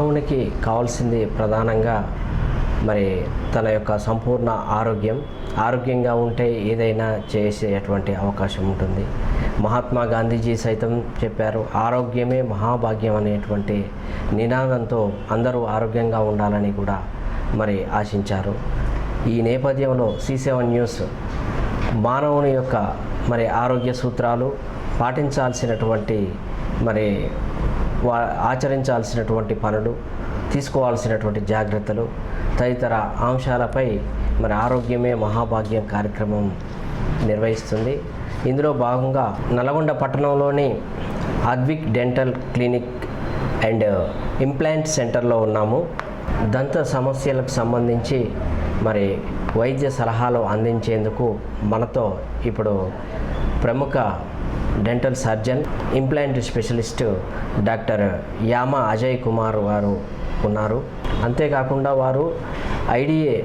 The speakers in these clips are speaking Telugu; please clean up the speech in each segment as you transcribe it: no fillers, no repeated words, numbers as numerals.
మానవునికి కావాల్సింది ప్రధానంగా మరి తన యొక్క సంపూర్ణ ఆరోగ్యంగా ఉంటే ఏదైనా చేసేటువంటి అవకాశం ఉంటుంది. మహాత్మా గాంధీజీ సైతం చెప్పారు, ఆరోగ్యమే మహాభాగ్యం అనేటువంటి నినాదంతో అందరూ ఆరోగ్యంగా ఉండాలని కూడా మరి ఆశించారు. ఈ నేపథ్యంలో C7 న్యూస్ మానవుని యొక్క మరి ఆరోగ్య సూత్రాలు, పాటించాల్సినటువంటి మరి ఆచరించాల్సినటువంటి పనులు, తీసుకోవాల్సినటువంటి జాగ్రత్తలు తదితర అంశాలపై మరి ఆరోగ్యమే మహాభాగ్యం కార్యక్రమం నిర్వహిస్తుంది. ఇందులో భాగంగా నల్గొండ పట్టణంలోని Advik dental clinic and implant సెంటర్లో ఉన్నాము. దంత సమస్యలకు సంబంధించి మరి వైద్య సలహాలు అందించేందుకు మనతో ఇప్పుడు ప్రముఖ dental surgeon, implant specialist doctor Yama Ajay Kumar వారు ఉన్నారు. అంతేకాకుండా వారు IDA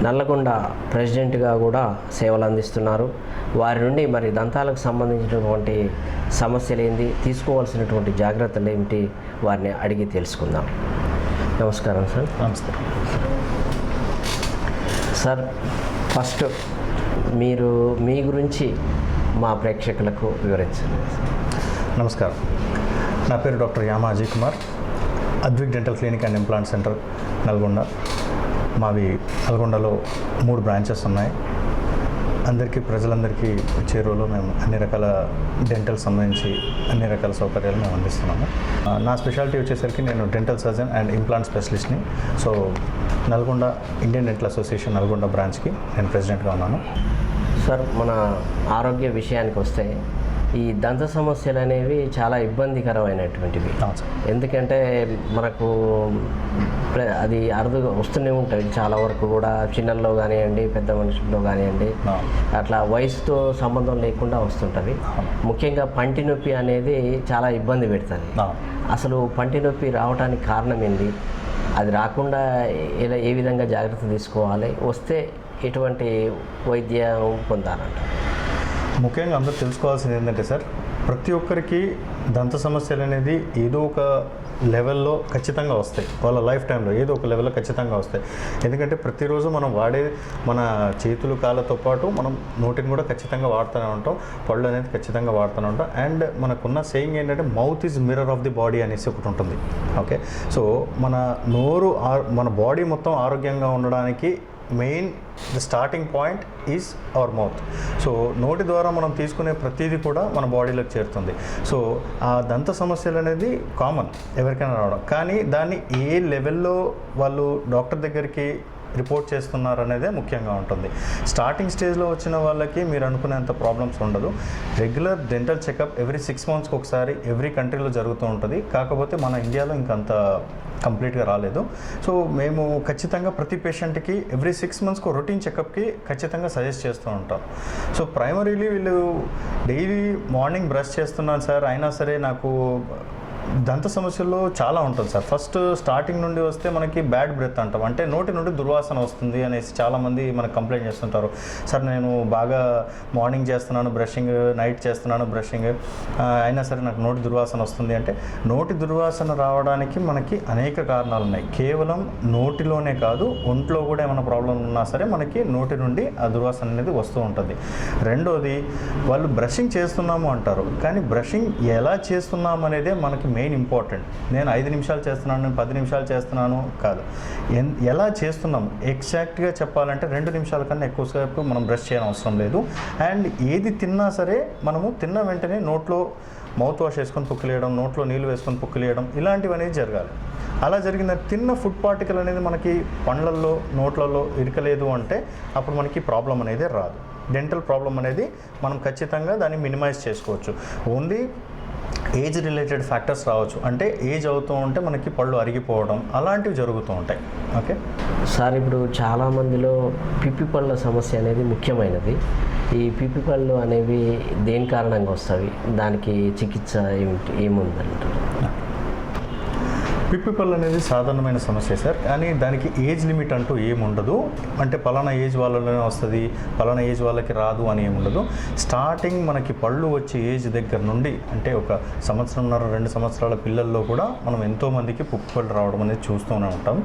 నల్లగొండ ప్రెసిడెంట్గా కూడా సేవలు అందిస్తున్నారు. వారి నుండి మరి దంతాలకు సంబంధించినటువంటి సమస్యలు ఏంటి, తీసుకోవాల్సినటువంటి జాగ్రత్తలు ఏమిటి, వారిని అడిగి తెలుసుకుందాం. నమస్కారం సార్. నమస్తే సార్. ఫస్ట్ మీరు మీ గురించి మా ప్రేక్షకులకు వివరించండి. నమస్కారం. నా పేరు doctor Yama Ajay Kumar, Advik dental clinic and implant centre Nalgonda. మావి నల్గొండలో 3 బ్రాంచెస్ ఉన్నాయి. ప్రజలందరికీ చేరువలో మేము అన్ని రకాల డెంటల్ సంబంధించి అన్ని రకాల సౌకర్యాలు మేము అందిస్తున్నాము. నా స్పెషాలిటీ వచ్చేసరికి నేను డెంటల్ సర్జన్ అండ్ ఇంప్లాంట్ స్పెషలిస్ట్ని. So Nalgonda Indian Dental Association Nalgonda బ్రాంచ్కి నేను ప్రెసిడెంట్గా ఉన్నాను. సార్, మన ఆరోగ్య విషయానికి వస్తే ఈ దంత సమస్యలు అనేవి చాలా ఇబ్బందికరమైనటువంటివి. ఎందుకంటే మనకు అది అరుదుగా వస్తూనే ఉంటాయి. చాలా వరకు కూడా చిన్నల్లో కానివ్వండి, పెద్ద మనుషుల్లో కానివ్వండి, అట్లా వయసుతో సంబంధం లేకుండా వస్తుంటుంది. ముఖ్యంగా పంటి నొప్పి అనేది చాలా ఇబ్బంది పెడుతుంది. అసలు పంటి నొప్పి రావడానికి కారణం ఏంటి, అది రాకుండా ఏ విధంగా జాగ్రత్త తీసుకోవాలి, వస్తే ఎటువంటి వైద్యం పొందాలంట? ముఖ్యంగా అందరూ తెలుసుకోవాల్సింది ఏంటంటే సార్, ప్రతి ఒక్కరికి దంత సమస్యలు అనేది ఏదో ఒక లెవెల్లో ఖచ్చితంగా వస్తాయి. వాళ్ళ లైఫ్ టైంలో ఏదో ఒక లెవెల్లో ఖచ్చితంగా వస్తాయి. ఎందుకంటే ప్రతిరోజు మనం వాడే మన చేతులు కాళ్ళతో పాటు మనం నోటిని కూడా ఖచ్చితంగా వాడుతూనే ఉంటాం, పళ్ళు అనేది ఖచ్చితంగా వాడుతూనే ఉంటాం. అండ్ మనకున్న సేయింగ్ ఏంటంటే mouth is mirror of the body అనేసి ఒకటి ఉంటుంది. ఓకే, సో మన నోరు మన బాడీ మొత్తం ఆరోగ్యంగా ఉండడానికి main the starting point is our mouth. So నోటి ద్వారా మనం తీసుకునే ప్రతిదీ కూడా మన బాడీలోకి చేరుతుంది. సో ఆ దంత సమస్యలు అనేది కామన్ ఎవరికైనా రావడం, కానీ దాన్ని ఏ లెవెల్లో వాళ్ళు డాక్టర్ దగ్గరికి రిపోర్ట్ చేస్తున్నారు అనేదే ముఖ్యంగా ఉంటుంది. స్టార్టింగ్ స్టేజ్లో వచ్చిన వాళ్ళకి మీరు అనుకునేంత ప్రాబ్లమ్స్ ఉండదు. రెగ్యులర్ డెంటల్ చెకప్ ఎవ్రీ 6 monthsకి ఒకసారి ఎవ్రీ కంట్రీలో జరుగుతూ ఉంటుంది. కాకపోతే మన ఇండియాలో ఇంకంత కంప్లీట్గా రాలేదు. సో మేము ఖచ్చితంగా ప్రతి పేషెంట్కి ఎవ్రీ 6 monthsకి రొటీన్ చెకప్కి ఖచ్చితంగా సజెస్ట్ చేస్తూ ఉంటాం. సో ప్రైమరీలీ వీళ్ళు డైలీ మార్నింగ్ బ్రష్ చేస్తున్నాను సార్, అయినా సరే నాకు దంత సమస్యల్లో చాలా ఉంటుంది సార్. ఫస్ట్ స్టార్టింగ్ నుండి వస్తే మనకి బ్యాడ్ బ్రెత్ అంటాం, అంటే నోటి నుండి దుర్వాసన వస్తుంది అనేసి చాలామంది మనకు కంప్లైంట్ చేస్తుంటారు. సార్ నేను బాగా మార్నింగ్ చేస్తున్నాను బ్రషింగ్, నైట్ చేస్తున్నాను బ్రషింగ్, అయినా సరే నాకు నోటి దుర్వాసన వస్తుంది అంటే, నోటి దుర్వాసన రావడానికి మనకి అనేక కారణాలు ఉన్నాయి. కేవలం నోటిలోనే కాదు, ఒంట్లో కూడా ఏమైనా ప్రాబ్లం ఉన్నా సరే మనకి నోటి నుండి ఆ దుర్వాసన అనేది వస్తూ ఉంటుంది. రెండోది, వాళ్ళు బ్రషింగ్ చేస్తున్నాము అంటారు, కానీ బ్రషింగ్ ఎలా చేస్తున్నాము అనేదే మనకి మెయిన్ ఇంపార్టెంట్. నేను 5 నిమిషాలు చేస్తున్నాను, నేను 10 నిమిషాలు చేస్తున్నాను కాదు, ఎలా చేస్తున్నాం ఎగ్జాక్ట్గా చెప్పాలంటే 2 నిమిషాల కన్నా ఎక్కువసేపు మనం బ్రష్ చేయడం అవసరం లేదు. అండ్ ఏది తిన్నా సరే మనము తిన్న వెంటనే నోట్లో మౌత్ వాష్ వేసుకొని పుక్కిలేయడం, నోట్లో నీళ్ళు వేసుకొని పుక్కిలేయడం, ఇలాంటివి అనేది జరగాలి. అలా జరిగిన తిన్న ఫుడ్ పార్టికల్ అనేది మనకి పండ్లల్లో నోట్లలో ఇరకలేదు అంటే అప్పుడు మనకి ప్రాబ్లం అనేది రాదు. డెంటల్ ప్రాబ్లం అనేది మనం ఖచ్చితంగా దాన్ని మినిమైజ్ చేసుకోవచ్చు. ఓన్లీ ఏజ్ రిలేటెడ్ ఫ్యాక్టర్స్ రావచ్చు, అంటే ఏజ్ అవుతూ ఉంటే మనకి పళ్ళు అరిగిపోవడం అలాంటివి జరుగుతూ ఉంటాయి. ఓకే సార్, ఇప్పుడు చాలామందిలో పిప్పి పళ్ళ సమస్య అనేది ముఖ్యమైనది. ఈ పిప్పి పళ్ళు అనేవి దేని కారణంగా వస్తాయి, దానికి చికిత్స ఏముందంటారు? పిప్పి పళ్ళు అనేది సాధారణమైన సమస్య సార్, కానీ దానికి ఏజ్ లిమిట్ అంటూ ఏముండదు. అంటే పలానా ఏజ్ వాళ్ళలోనే వస్తుంది, పలానా ఏజ్ వాళ్ళకి రాదు అని ఏముండదు. స్టార్టింగ్ మనకి పళ్ళు వచ్చే ఏజ్ దగ్గర నుండి, అంటే ఒక సంవత్సరంన్నర 2 సంవత్సరాల పిల్లల్లో కూడా మనం ఎంతోమందికి పుప్పి పళ్ళు రావడం అనేది చూస్తూనే ఉంటాం.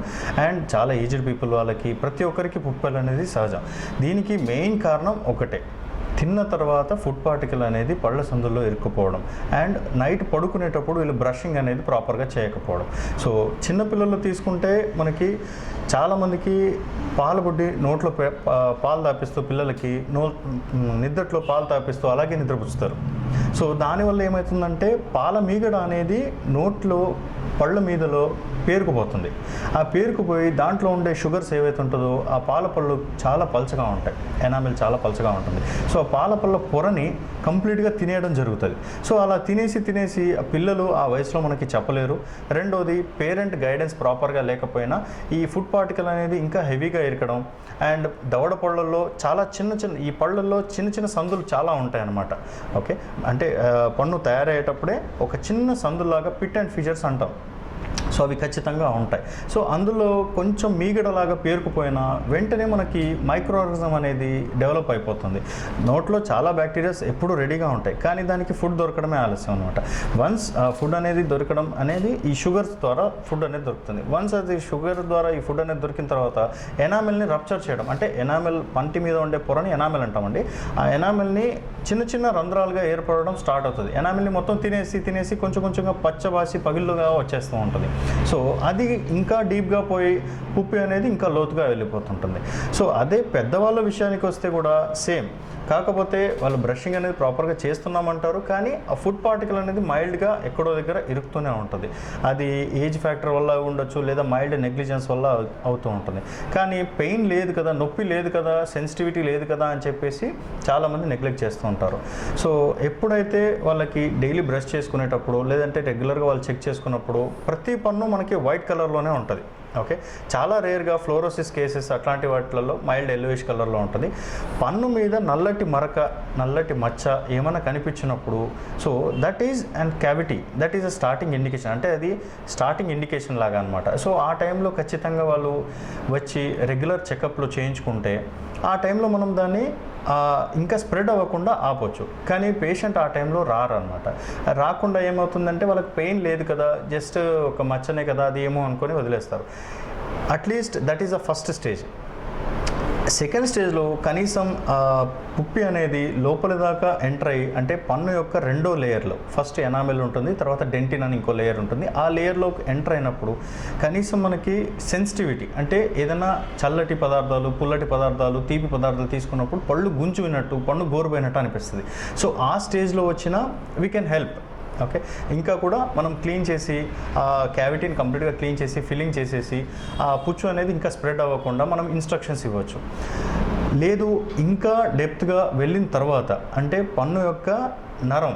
అండ్ చాలా ఏజ్డ్ పీపుల్ వాళ్ళకి ప్రతి ఒక్కరికి పుప్పి పళ్ళు అనేది సహజం. దీనికి మెయిన్ కారణం ఒకటే, తిన్న తర్వాత ఫుడ్ పార్టికల్ అనేది పళ్ళ సందుల్లో ఇరుక్కుపోవడం అండ్ నైట్ పడుకునేటప్పుడు వీళ్ళు బ్రషింగ్ అనేది ప్రాపర్గా చేయకపోవడం. సో చిన్నపిల్లలు తీసుకుంటే మనకి చాలామందికి పాల బుడ్డి నోట్లో పాలు తాపిస్తూ పిల్లలకి నిద్రలో పాలు తాపిస్తూ అలాగే నిద్రపుచ్చుతారు. సో దానివల్ల ఏమవుతుందంటే పాల మీగడ అనేది నోట్లో పళ్ళ మీదలో పేరుకుపోతుంది. ఆ పేరుకుపోయి దాంట్లో ఉండే షుగర్స్ ఏవైతే ఉంటుందో ఆ పాల పళ్ళు చాలా పలచగా ఉంటాయి, ఎనామిల్ చాలా పలచగా ఉంటుంది. సో ఆ పాల పళ్ళ పొరని కంప్లీట్గా తినేయడం జరుగుతుంది. సో అలా తినేసి ఆ పిల్లలు ఆ వయసులో మనకి చెప్పలేరు. రెండోది, పేరెంట్ గైడెన్స్ ప్రాపర్గా లేకపోయినా ఈ ఫుడ్ పార్టికల్ అనేది ఇంకా హెవీగా ఇరకడం అండ్ దవడ పళ్ళల్లో చాలా చిన్న ఈ పళ్ళల్లో చిన్న సందులు చాలా ఉంటాయి అన్నమాట. ఓకే, అంటే పన్ను తయారయ్యేటప్పుడే ఒక చిన్న సందులాగా పిట్ అండ్ ఫిషర్స్ అంటాం. సో అవి ఖచ్చితంగా ఉంటాయి. సో అందులో కొంచెం మీగడలాగా పేరుకుపోయినా వెంటనే మనకి మైక్రో ఆర్గానిజం అనేది డెవలప్ అయిపోతుంది. నోట్లో చాలా బ్యాక్టీరియాస్ ఎప్పుడు రెడీగా ఉంటాయి, కానీ దానికి ఫుడ్ దొరకడమే ఆలస్యం అనమాట. వన్స్ ఫుడ్ అనేది దొరకడం అనేది ఈ షుగర్స్ ద్వారా ఫుడ్ అనేది దొరుకుతుంది. వన్స్ అది షుగర్ ద్వారా ఈ ఫుడ్ అనేది దొరికిన తర్వాత ఎనామిల్ని రప్చర్ చేయడం, అంటే ఎనామిల్ పంటి మీద ఉండే పొరని ఎనామిల్ అంటామండి. ఆ ఎనామిల్ని చిన్న రంధ్రాలుగా ఏర్పడడం స్టార్ట్ అవుతుంది. ఎనామిల్ని మొత్తం తినేసి కొంచెంగా పచ్చబాసి పగిళ్ళుగా వచ్చేస్తూ ఉంటుంది. సో అది ఇంకా డీప్గా పోయి పుప్పి అనేది ఇంకా లోతుగా వెళ్ళిపోతుంటుంది. సో అదే పెద్దవాళ్ళ విషయానికి వస్తే కూడా సేమ్, కాకపోతే వాళ్ళు బ్రషింగ్ అనేది ప్రాపర్గా చేస్తున్నామంటారు, కానీ ఆ ఫుడ్ పార్టికల్ అనేది మైల్డ్గా ఎక్కడో దగ్గర ఇరుకుతూనే ఉంటుంది. అది ఏజ్ ఫ్యాక్టర్ వల్ల ఉండొచ్చు, లేదా మైల్డ్ నెగ్లిజెన్స్ వల్ల అవుతూ ఉంటుంది. కానీ పెయిన్ లేదు కదా, నొప్పి లేదు కదా, సెన్సిటివిటీ లేదు కదా అని చెప్పేసి చాలామంది నెగ్లెక్ట్ చేస్తూ ఉంటారు. సో ఎప్పుడైతే వాళ్ళకి డైలీ బ్రష్ చేసుకునేటప్పుడు లేదంటే రెగ్యులర్గా వాళ్ళు చెక్ చేసుకున్నప్పుడు ప్రతి పన్ను మనకి వైట్ కలర్లోనే ఉంటుంది. ఓకే, చాలా రేర్గా ఫ్లోరోసిస్ కేసెస్ అట్లాంటి వాటిలలో మైల్డ్ ఎల్లోయిష్ కలర్లో ఉంటుంది. పన్ను మీద నల్లటి మరక, నల్లటి మచ్చ ఏమైనా కనిపించినప్పుడు, so that is and cavity, that is a starting indication. అంటే అది స్టార్టింగ్ ఇండికేషన్ లాగా అనమాట. సో ఆ టైంలో ఖచ్చితంగా వాళ్ళు వచ్చి రెగ్యులర్ చెకప్లు చేయించుకుంటే ఆ టైంలో మనం దాన్ని ఇంకా స్ప్రెడ్ అవ్వకుండా ఆపొచ్చు. కానీ పేషెంట్ ఆ టైంలో రారనమాట. రాకుండా ఏమవుతుందంటే వాళ్ళకి పెయిన్ లేదు కదా, జస్ట్ ఒక మచ్చనే కదా, అది ఏమో అనుకొని వదిలేస్తారు. At least that is the first stage. Second స్టేజ్లో కనీసం పుప్పి అనేది లోపల దాకా ఎంటర్ అయ్యి, అంటే పన్ను యొక్క రెండో లేయర్లో ఫస్ట్ ఎనామిల్ ఉంటుంది, తర్వాత డెంటిన్ అని ఇంకో లేయర్ ఉంటుంది. ఆ లేయర్లో ఎంటర్ అయినప్పుడు కనీసం మనకి సెన్సిటివిటీ, అంటే ఏదైనా చల్లటి పదార్థాలు, పుల్లటి పదార్థాలు, తీపి పదార్థాలు తీసుకున్నప్పుడు పళ్ళు గుంజు విన్నట్టు, పన్ను గోరుపోయినట్టు అనిపిస్తుంది. సో ఆ స్టేజ్లో వచ్చినా వీ కెన్ హెల్ప్. ఓకే, ఇంకా కూడా మనం క్లీన్ చేసి ఆ క్యావిటీని కంప్లీట్గా క్లీన్ చేసి ఫిల్లింగ్ చేసేసి ఆ పుచ్చు అనేది ఇంకా స్ప్రెడ్ అవ్వకుండా మనం ఇన్స్ట్రక్షన్స్ ఇవ్వచ్చు. లేదు, ఇంకా డెప్త్గా వెళ్ళిన తర్వాత, అంటే పన్ను యొక్క నరం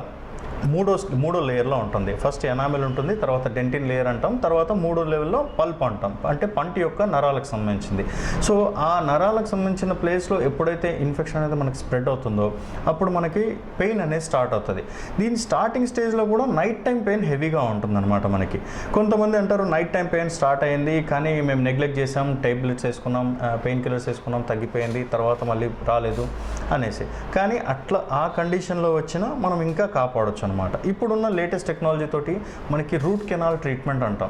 మూడో లేయర్లో ఉంటుంది. ఫస్ట్ ఎనామిల్ ఉంటుంది, తర్వాత డెంటిన్ లేయర్ అంటాం, తర్వాత మూడో లెవెల్లో పల్ప్ అంటాం, అంటే పంటి యొక్క నరాలకు సంబంధించింది. సో ఆ నరాలకు సంబంధించిన ప్లేస్లో ఎప్పుడైతే ఇన్ఫెక్షన్ అనేది మనకి స్ప్రెడ్ అవుతుందో అప్పుడు మనకి పెయిన్ అనేది స్టార్ట్ అవుతుంది. దీని స్టార్టింగ్ స్టేజ్లో కూడా నైట్ టైం పెయిన్ హెవీగా ఉంటుందన్నమాట. మనకి కొంతమంది అంటారు నైట్ టైం పెయిన్ స్టార్ట్ అయింది, కానీ మేము నెగ్లెక్ట్ చేసాం, టాబ్లెట్స్ వేసుకున్నాం, పెయిన్ కిల్లర్స్ వేసుకున్నాం, తగ్గిపోయింది, తర్వాత మళ్ళీ రాలేదు అనేసి. కానీ అట్లా ఆ కండిషన్లో వచ్చినా మనం ఇంకా కాపాడొచ్చు అనమాట. ఇప్పుడున్న లేటెస్ట్ టెక్నాలజీ తోటి మనకి రూట్ కెనాల్ ట్రీట్మెంట్ అంటాం.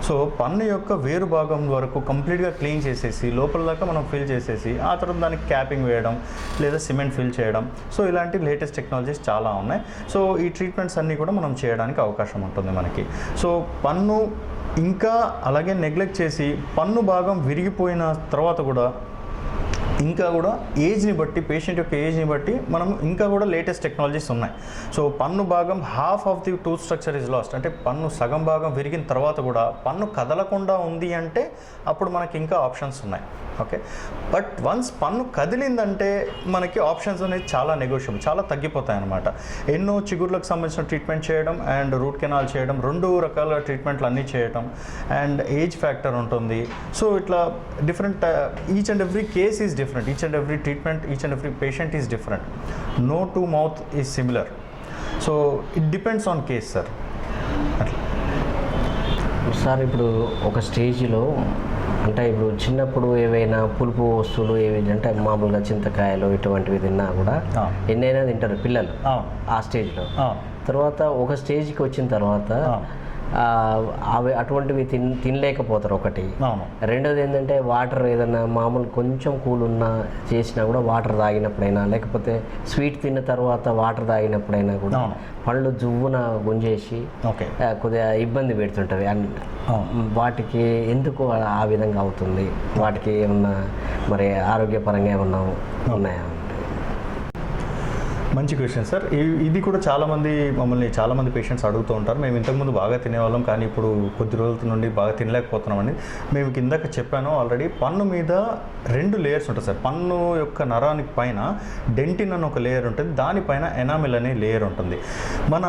సో పన్ను యొక్క వేరు భాగం వరకు కంప్లీట్గా క్లీన్ చేసేసి లోపల దాకా మనం ఫిల్ చేసేసి ఆ తర్వాత దానికి క్యాపింగ్ వేయడం లేదా సిమెంట్ ఫిల్ చేయడం. సో ఇలాంటి లేటెస్ట్ టెక్నాలజీస్ చాలా ఉన్నాయి. సో ఈ ట్రీట్మెంట్స్ అన్నీ కూడా మనం చేయడానికి అవకాశం ఉంటుంది మనకి. సో పన్ను ఇంకా అలాగే నెగ్లెక్ట్ చేసి పన్ను భాగం విరిగిపోయిన తర్వాత కూడా ఇంకా కూడా ఏజ్ని బట్టి, పేషెంట్ యొక్క ఏజ్ని బట్టి మనం ఇంకా కూడా లేటెస్ట్ టెక్నాలజీస్ ఉన్నాయి. సో పన్ను భాగం half of the tooth structure is last, అంటే పన్ను సగం భాగం విరిగిన తర్వాత కూడా పన్ను కదలకుండా ఉంది అంటే అప్పుడు మనకి ఇంకా ఆప్షన్స్ ఉన్నాయి. ఓకే, బట్ వన్స్ పన్ను కదిలిందంటే మనకి ఆప్షన్స్ అనేది చాలా నెగోషియబుల్, చాలా తగ్గిపోతాయి అన్నమాట. ఎన్నో చిగుర్లకు సంబంధించిన ట్రీట్మెంట్ చేయడం అండ్ రూట్ కెనాల్ చేయడం, 2 రకాల ట్రీట్మెంట్లు అన్నీ చేయడం, అండ్ ఏజ్ ఫ్యాక్టర్ ఉంటుంది. సో ఇట్లా different, each and every case is different, each and every treatment, each and every patient is different. No two mouth is similar. So it depends on case, sir. Sir ఇప్పుడు ఒక స్టేజ్లో అంటే ఇప్పుడు చిన్నప్పుడు ఏవైనా పులుపు వస్తువులు ఏవి అంటే మామూలుగా చింతకాయలు ఇటువంటివి తిన్నా కూడా ఎన్నైనా తింటారు పిల్లలు ఆ స్టేజ్లో. తర్వాత ఒక స్టేజ్కి వచ్చిన తర్వాత అవి అటువంటివి తినలేకపోతారు ఒకటి. రెండోది ఏంటంటే వాటర్ ఏదైనా మామూలు కొంచెం కూల్ ఉన్నా చేసినా కూడా వాటర్ తాగినప్పుడైనా లేకపోతే స్వీట్ తిన్న తర్వాత వాటర్ తాగినప్పుడైనా కూడా పళ్ళు జువ్వున గుంజేసి కొద్దిగా ఇబ్బంది పెడుతుంటుంది. వాటికి ఎందుకు ఆ విధంగా అవుతుంది? వాటికి ఏమన్నా మరి ఆరోగ్యపరంగా ఏమన్నా ఉన్నాయా? మంచి క్వశ్చన్ సార్. ఇది కూడా చాలామంది పేషెంట్స్ అడుగుతూ ఉంటారు. మేము ఇంతకుముందు బాగా తినేవాళ్ళం కానీ ఇప్పుడు కొద్ది రోజుల నుండి బాగా తినలేకపోతున్నామని. మేము కిందకి చెప్పాను ఆల్రెడీ, పన్ను మీద 2 లేయర్స్ ఉంటాయి సార్. పన్ను యొక్క నరానికి పైన డెంటిన్ అని ఒక లేయర్ ఉంటుంది, దానిపైన ఎనామిల్ అనే లేయర్ ఉంటుంది. మన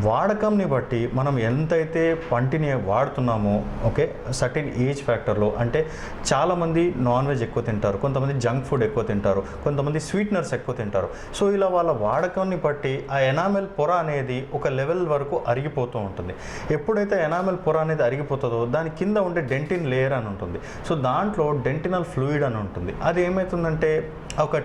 వాడకంని బట్టి మనం ఎంతైతే పంటిని వాడుతున్నామో ఓకే సర్టెన్ ఏజ్ ఫ్యాక్టర్లో, అంటే చాలామంది నాన్ వెజ్ ఎక్కువ తింటారు, కొంతమంది జంక్ ఫుడ్ ఎక్కువ తింటారు, కొంతమంది స్వీట్నర్స్ ఎక్కువ తింటారు. సో ఇలా వాళ్ళ వాడకాన్ని బట్టి ఆ ఎనామెల్ పొర అనేది ఒక లెవెల్ వరకు అరిగిపోతూ ఉంటుంది. ఎప్పుడైతే ఎనామెల్ పొర అనేది అరిగిపోతుందో దాని కింద ఉండే డెంటిన్ లేయర్ అని ఉంటుంది. సో దాంట్లో డెంటినల్ ఫ్లూయిడ్ అని ఉంటుంది. అది ఏమవుతుందంటే ఒక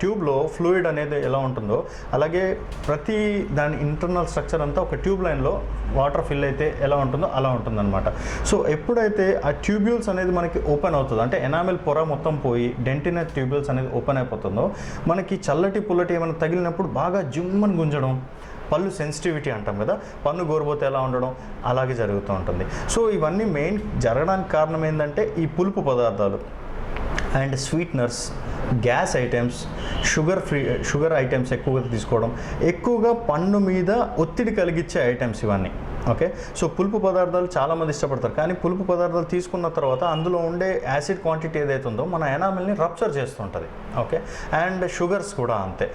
ట్యూబ్లో ఫ్లూయిడ్ అనేది ఎలా ఉంటుందో అలాగే ప్రతి దాని ఇంటర్నల్ స్ట్రక్చర్ అంతా ఒక ట్యూబ్ లైన్లో వాటర్ ఫిల్ అయితే ఎలా ఉంటుందో అలా ఉంటుందన్నమాట. సో ఎప్పుడైతే ఆ ట్యూబ్యూల్స్ అనేది మనకి ఓపెన్ అవుతుందో, అంటే ఎనామెల్ పొర మొత్తం పోయి డెంటినల్ ట్యూబ్యూల్స్ అనేది ఓపెన్ అయిపోతుందో, మనకి చల్లటి పుల్లటి ఏమైనా తగిలినప్పుడు బాగా జుమ్మని గుంజడం, పళ్ళు సెన్సిటివిటీ అంటాం కదా, పన్ను గోరుబోతే ఎలా ఉండడం అలాగే జరుగుతూ ఉంటుంది. సో ఇవన్నీ మెయిన్ జరగడానికి కారణం ఏంటంటే ఈ పులుపు పదార్థాలు and sweeteners, gas items, sugar items ఎక్కువగా తీసుకోవడం, ఎక్కువగా పన్ను మీద ఒత్తిడి కలిగించే ఐటమ్స్ ఇవన్నీ. ఓకే, సో పులుపు పదార్థాలు చాలామంది ఇష్టపడతారు, కానీ పులుపు పదార్థాలు తీసుకున్న తర్వాత అందులో ఉండే యాసిడ్ క్వాంటిటీ ఏదైతే ఉందో మన ఎనామిల్ని రప్చర్ చేస్తుంటుంది. ఓకే, అండ్ షుగర్స్ కూడా అంతే,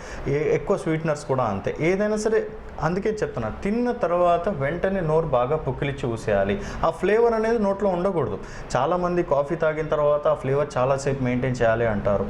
ఎక్కువ స్వీట్నర్స్ కూడా అంతే. ఏదైనా సరే అందుకే చెప్తున్నా, తిన్న తర్వాత వెంటనే నోరు బాగా పుక్కిలిచ్చి ఊసేయాలి. ఆ ఫ్లేవర్ అనేది నోట్లో ఉండకూడదు. చాలామంది కాఫీ తాగిన తర్వాత ఆ ఫ్లేవర్ చాలాసేపు మెయింటైన్ చేయాలి అంటారు,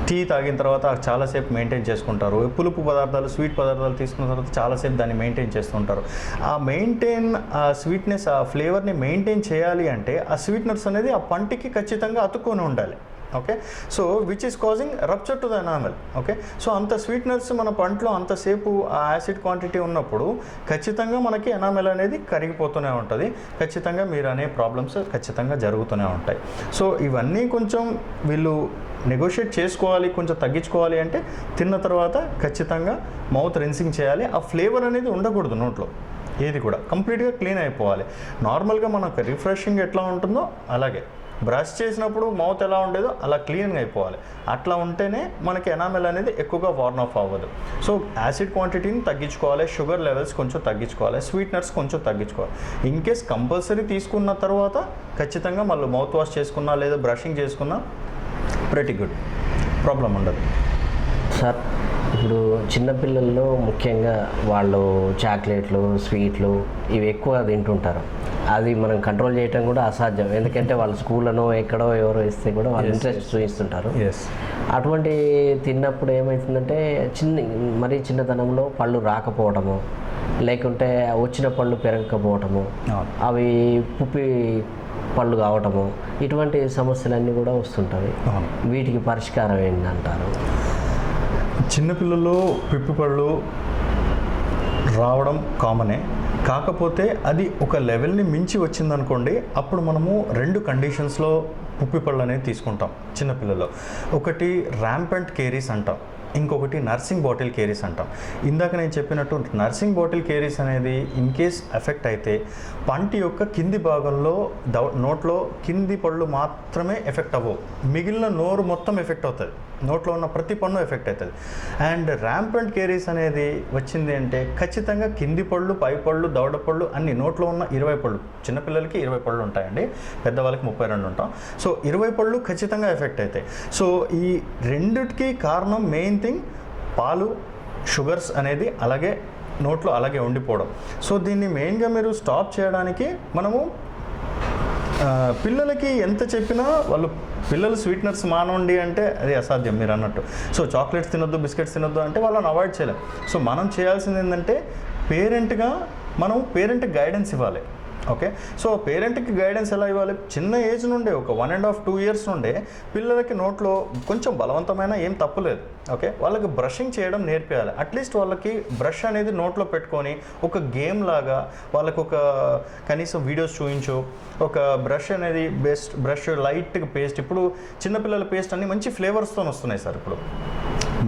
టీ తాగిన తర్వాత చాలాసేపు మెయింటైన్ చేసుకుంటారు, పులుపు పదార్థాలు స్వీట్ పదార్థాలు తీసుకున్న తర్వాత చాలాసేపు దాన్ని మెయింటైన్ చేస్తుంటారు. ఆ స్వీట్నెస్, ఆ ఫ్లేవర్ని మెయింటైన్ చేయాలి అంటే ఆ స్వీట్నెస్ అనేది ఆ పంటికి ఖచ్చితంగా అతుక్కొని ఉండాలి. Okay, so which is causing rupture to the enamel. Okay, so అంత స్వీట్నెస్ మన పంటలో అంతసేపు ఆ యాసిడ్ క్వాంటిటీ ఉన్నప్పుడు ఖచ్చితంగా మనకి ఎనామెల్ అనేది కరిగిపోతూనే ఉంటుంది. ఖచ్చితంగా మీరు అనే ప్రాబ్లమ్స్ ఖచ్చితంగా జరుగుతూనే ఉంటాయి. సో ఇవన్నీ కొంచెం వీళ్ళు నెగోషియేట్ చేసుకోవాలి, కొంచెం తగ్గించుకోవాలి. అంటే తిన్న తర్వాత ఖచ్చితంగా మౌత్ రిన్సింగ్ చేయాలి. ఆ ఫ్లేవర్ అనేది ఉండకూడదు నోట్లో, ఏది కూడా కంప్లీట్గా క్లీన్ అయిపోవాలి. నార్మల్గా మనకు రిఫ్రెషింగ్ ఎట్లా ఉంటుందో అలాగే బ్రష్ చేసినప్పుడు మౌత్ ఎలా ఉండేదో అలా క్లీన్గా అయిపోవాలి. అట్లా ఉంటేనే మనకి ఎనామెల్ అనేది ఎక్కువగా వార్న్ ఆఫ్ అవ్వదు. సో యాసిడ్ క్వాంటిటీని తగ్గించుకోవాలి, షుగర్ లెవెల్స్ కొంచెం తగ్గించుకోవాలి, స్వీట్నర్స్ కొంచెం తగ్గించుకోవాలి. ఇన్ కేస్ కంపల్సరీ తీసుకున్న తర్వాత ఖచ్చితంగా మళ్ళీ మౌత్ వాష్ చేసుకున్నా లేదా బ్రషింగ్ చేసుకున్నా ప్రెటీ గుడ్, ప్రాబ్లం ఉండదు. సార్ ఇప్పుడు చిన్నపిల్లల్లో ముఖ్యంగా వాళ్ళు చాక్లెట్లు, స్వీట్లు ఇవి ఎక్కువ తింటుంటారు. అది మనం కంట్రోల్ చేయటం కూడా అసాధ్యం, ఎందుకంటే వాళ్ళు స్కూల్లోనో ఎక్కడో ఎవరో ఇస్తే కూడా వాళ్ళు ఇంట్రెస్ట్ చూపిస్తుంటారు. అటువంటి తిన్నప్పుడు ఏమవుతుందంటే మరీ చిన్నతనంలో పళ్ళు రాకపోవడము, లేకుంటే వచ్చిన పళ్ళు పెరగకపోవటము, అవి పుప్పి పళ్ళు కావటము, ఇటువంటి సమస్యలన్నీ కూడా వస్తుంటాయి. వీటికి పరిష్కారం ఏంటంటారు? చిన్నపిల్లల్లో పిప్పి పళ్ళు రావడం కామనే, కాకపోతే అది ఒక లెవెల్ని మించి వచ్చిందనుకోండి, అప్పుడు మనము 2 కండిషన్స్లో పుప్పిపళ్ళు అనేది తీసుకుంటాం చిన్నపిల్లల్లో. ఒకటి ర్యాంపెంట్ కేరీస్ అంటాం, ఇంకొకటి నర్సింగ్ బాటిల్ కేరీస్ అంటాం. ఇందాక నేను చెప్పినట్టు నర్సింగ్ బాటిల్ కేరీస్ అనేది ఇన్ కేస్ ఎఫెక్ట్ అయితే పంటి యొక్క కింది భాగంలో నోట్లో కింది పళ్ళు మాత్రమే ఎఫెక్ట్ అవ్వవు, మిగిలిన నోరు మొత్తం ఎఫెక్ట్ అవుతుంది, నోట్లో ఉన్న ప్రతి పన్ను ఎఫెక్ట్ అవుతుంది. అండ్ ర్యాంపెంట్ కేరీస్ అనేది వచ్చింది అంటే ఖచ్చితంగా కింది పళ్ళు, పై పళ్ళు, దవడ పళ్ళు అన్ని నోట్లో ఉన్న 20 పళ్ళు, చిన్నపిల్లలకి 20 పళ్ళు ఉంటాయండి, పెద్దవాళ్ళకి 32 ఉంటాం. సో 20 పళ్ళు ఖచ్చితంగా ఎఫెక్ట్ అవుతాయి. సో ఈ రెండిటికి కారణం మెయిన్ థింగ్ పాలు, షుగర్స్ అనేది అలాగే నోట్లో అలాగే ఉండిపోవడం. సో దీన్ని మెయిన్గా మీరు స్టాప్ చేయడానికి మనము పిల్లలకి ఎంత చెప్పినా పిల్లలు స్వీట్నర్స్ మానండి అంటే అది అసాధ్యం మీరు అన్నట్టు. సో చాక్లెట్స్ తినొద్దు, బిస్కెట్స్ తినొద్దు అంటే వాళ్ళని అవాయిడ్ చేయలేం. సో మనం చేయాల్సింది ఏంటంటే పేరెంట్గా మనం పేరెంట్కి గైడెన్స్ ఇవ్వాలి. ఓకే. సో పేరెంట్కి గైడెన్స్ ఎలా ఇవ్వాలి? చిన్న ఏజ్ నుండే ఒక 1.5 2 years నుండే పిల్లలకి నోట్లో కొంచెం బలవంతమైన ఏం తప్పులేదు. ఓకే, వాళ్ళకి బ్రషింగ్ చేయడం నేర్పించాలి. అట్లీస్ట్ వాళ్ళకి బ్రష్ అనేది నోట్లో పెట్టుకొని ఒక గేమ్ లాగా వాళ్ళకు ఒక కనీసం వీడియోస్ చూపించు. ఒక బ్రష్ అనేది బ్రష్ లైట్గా పేస్ట్, ఇప్పుడు చిన్నపిల్లల పేస్ట్ అన్ని మంచి ఫ్లేవర్స్తో వస్తున్నాయి సార్. ఇప్పుడు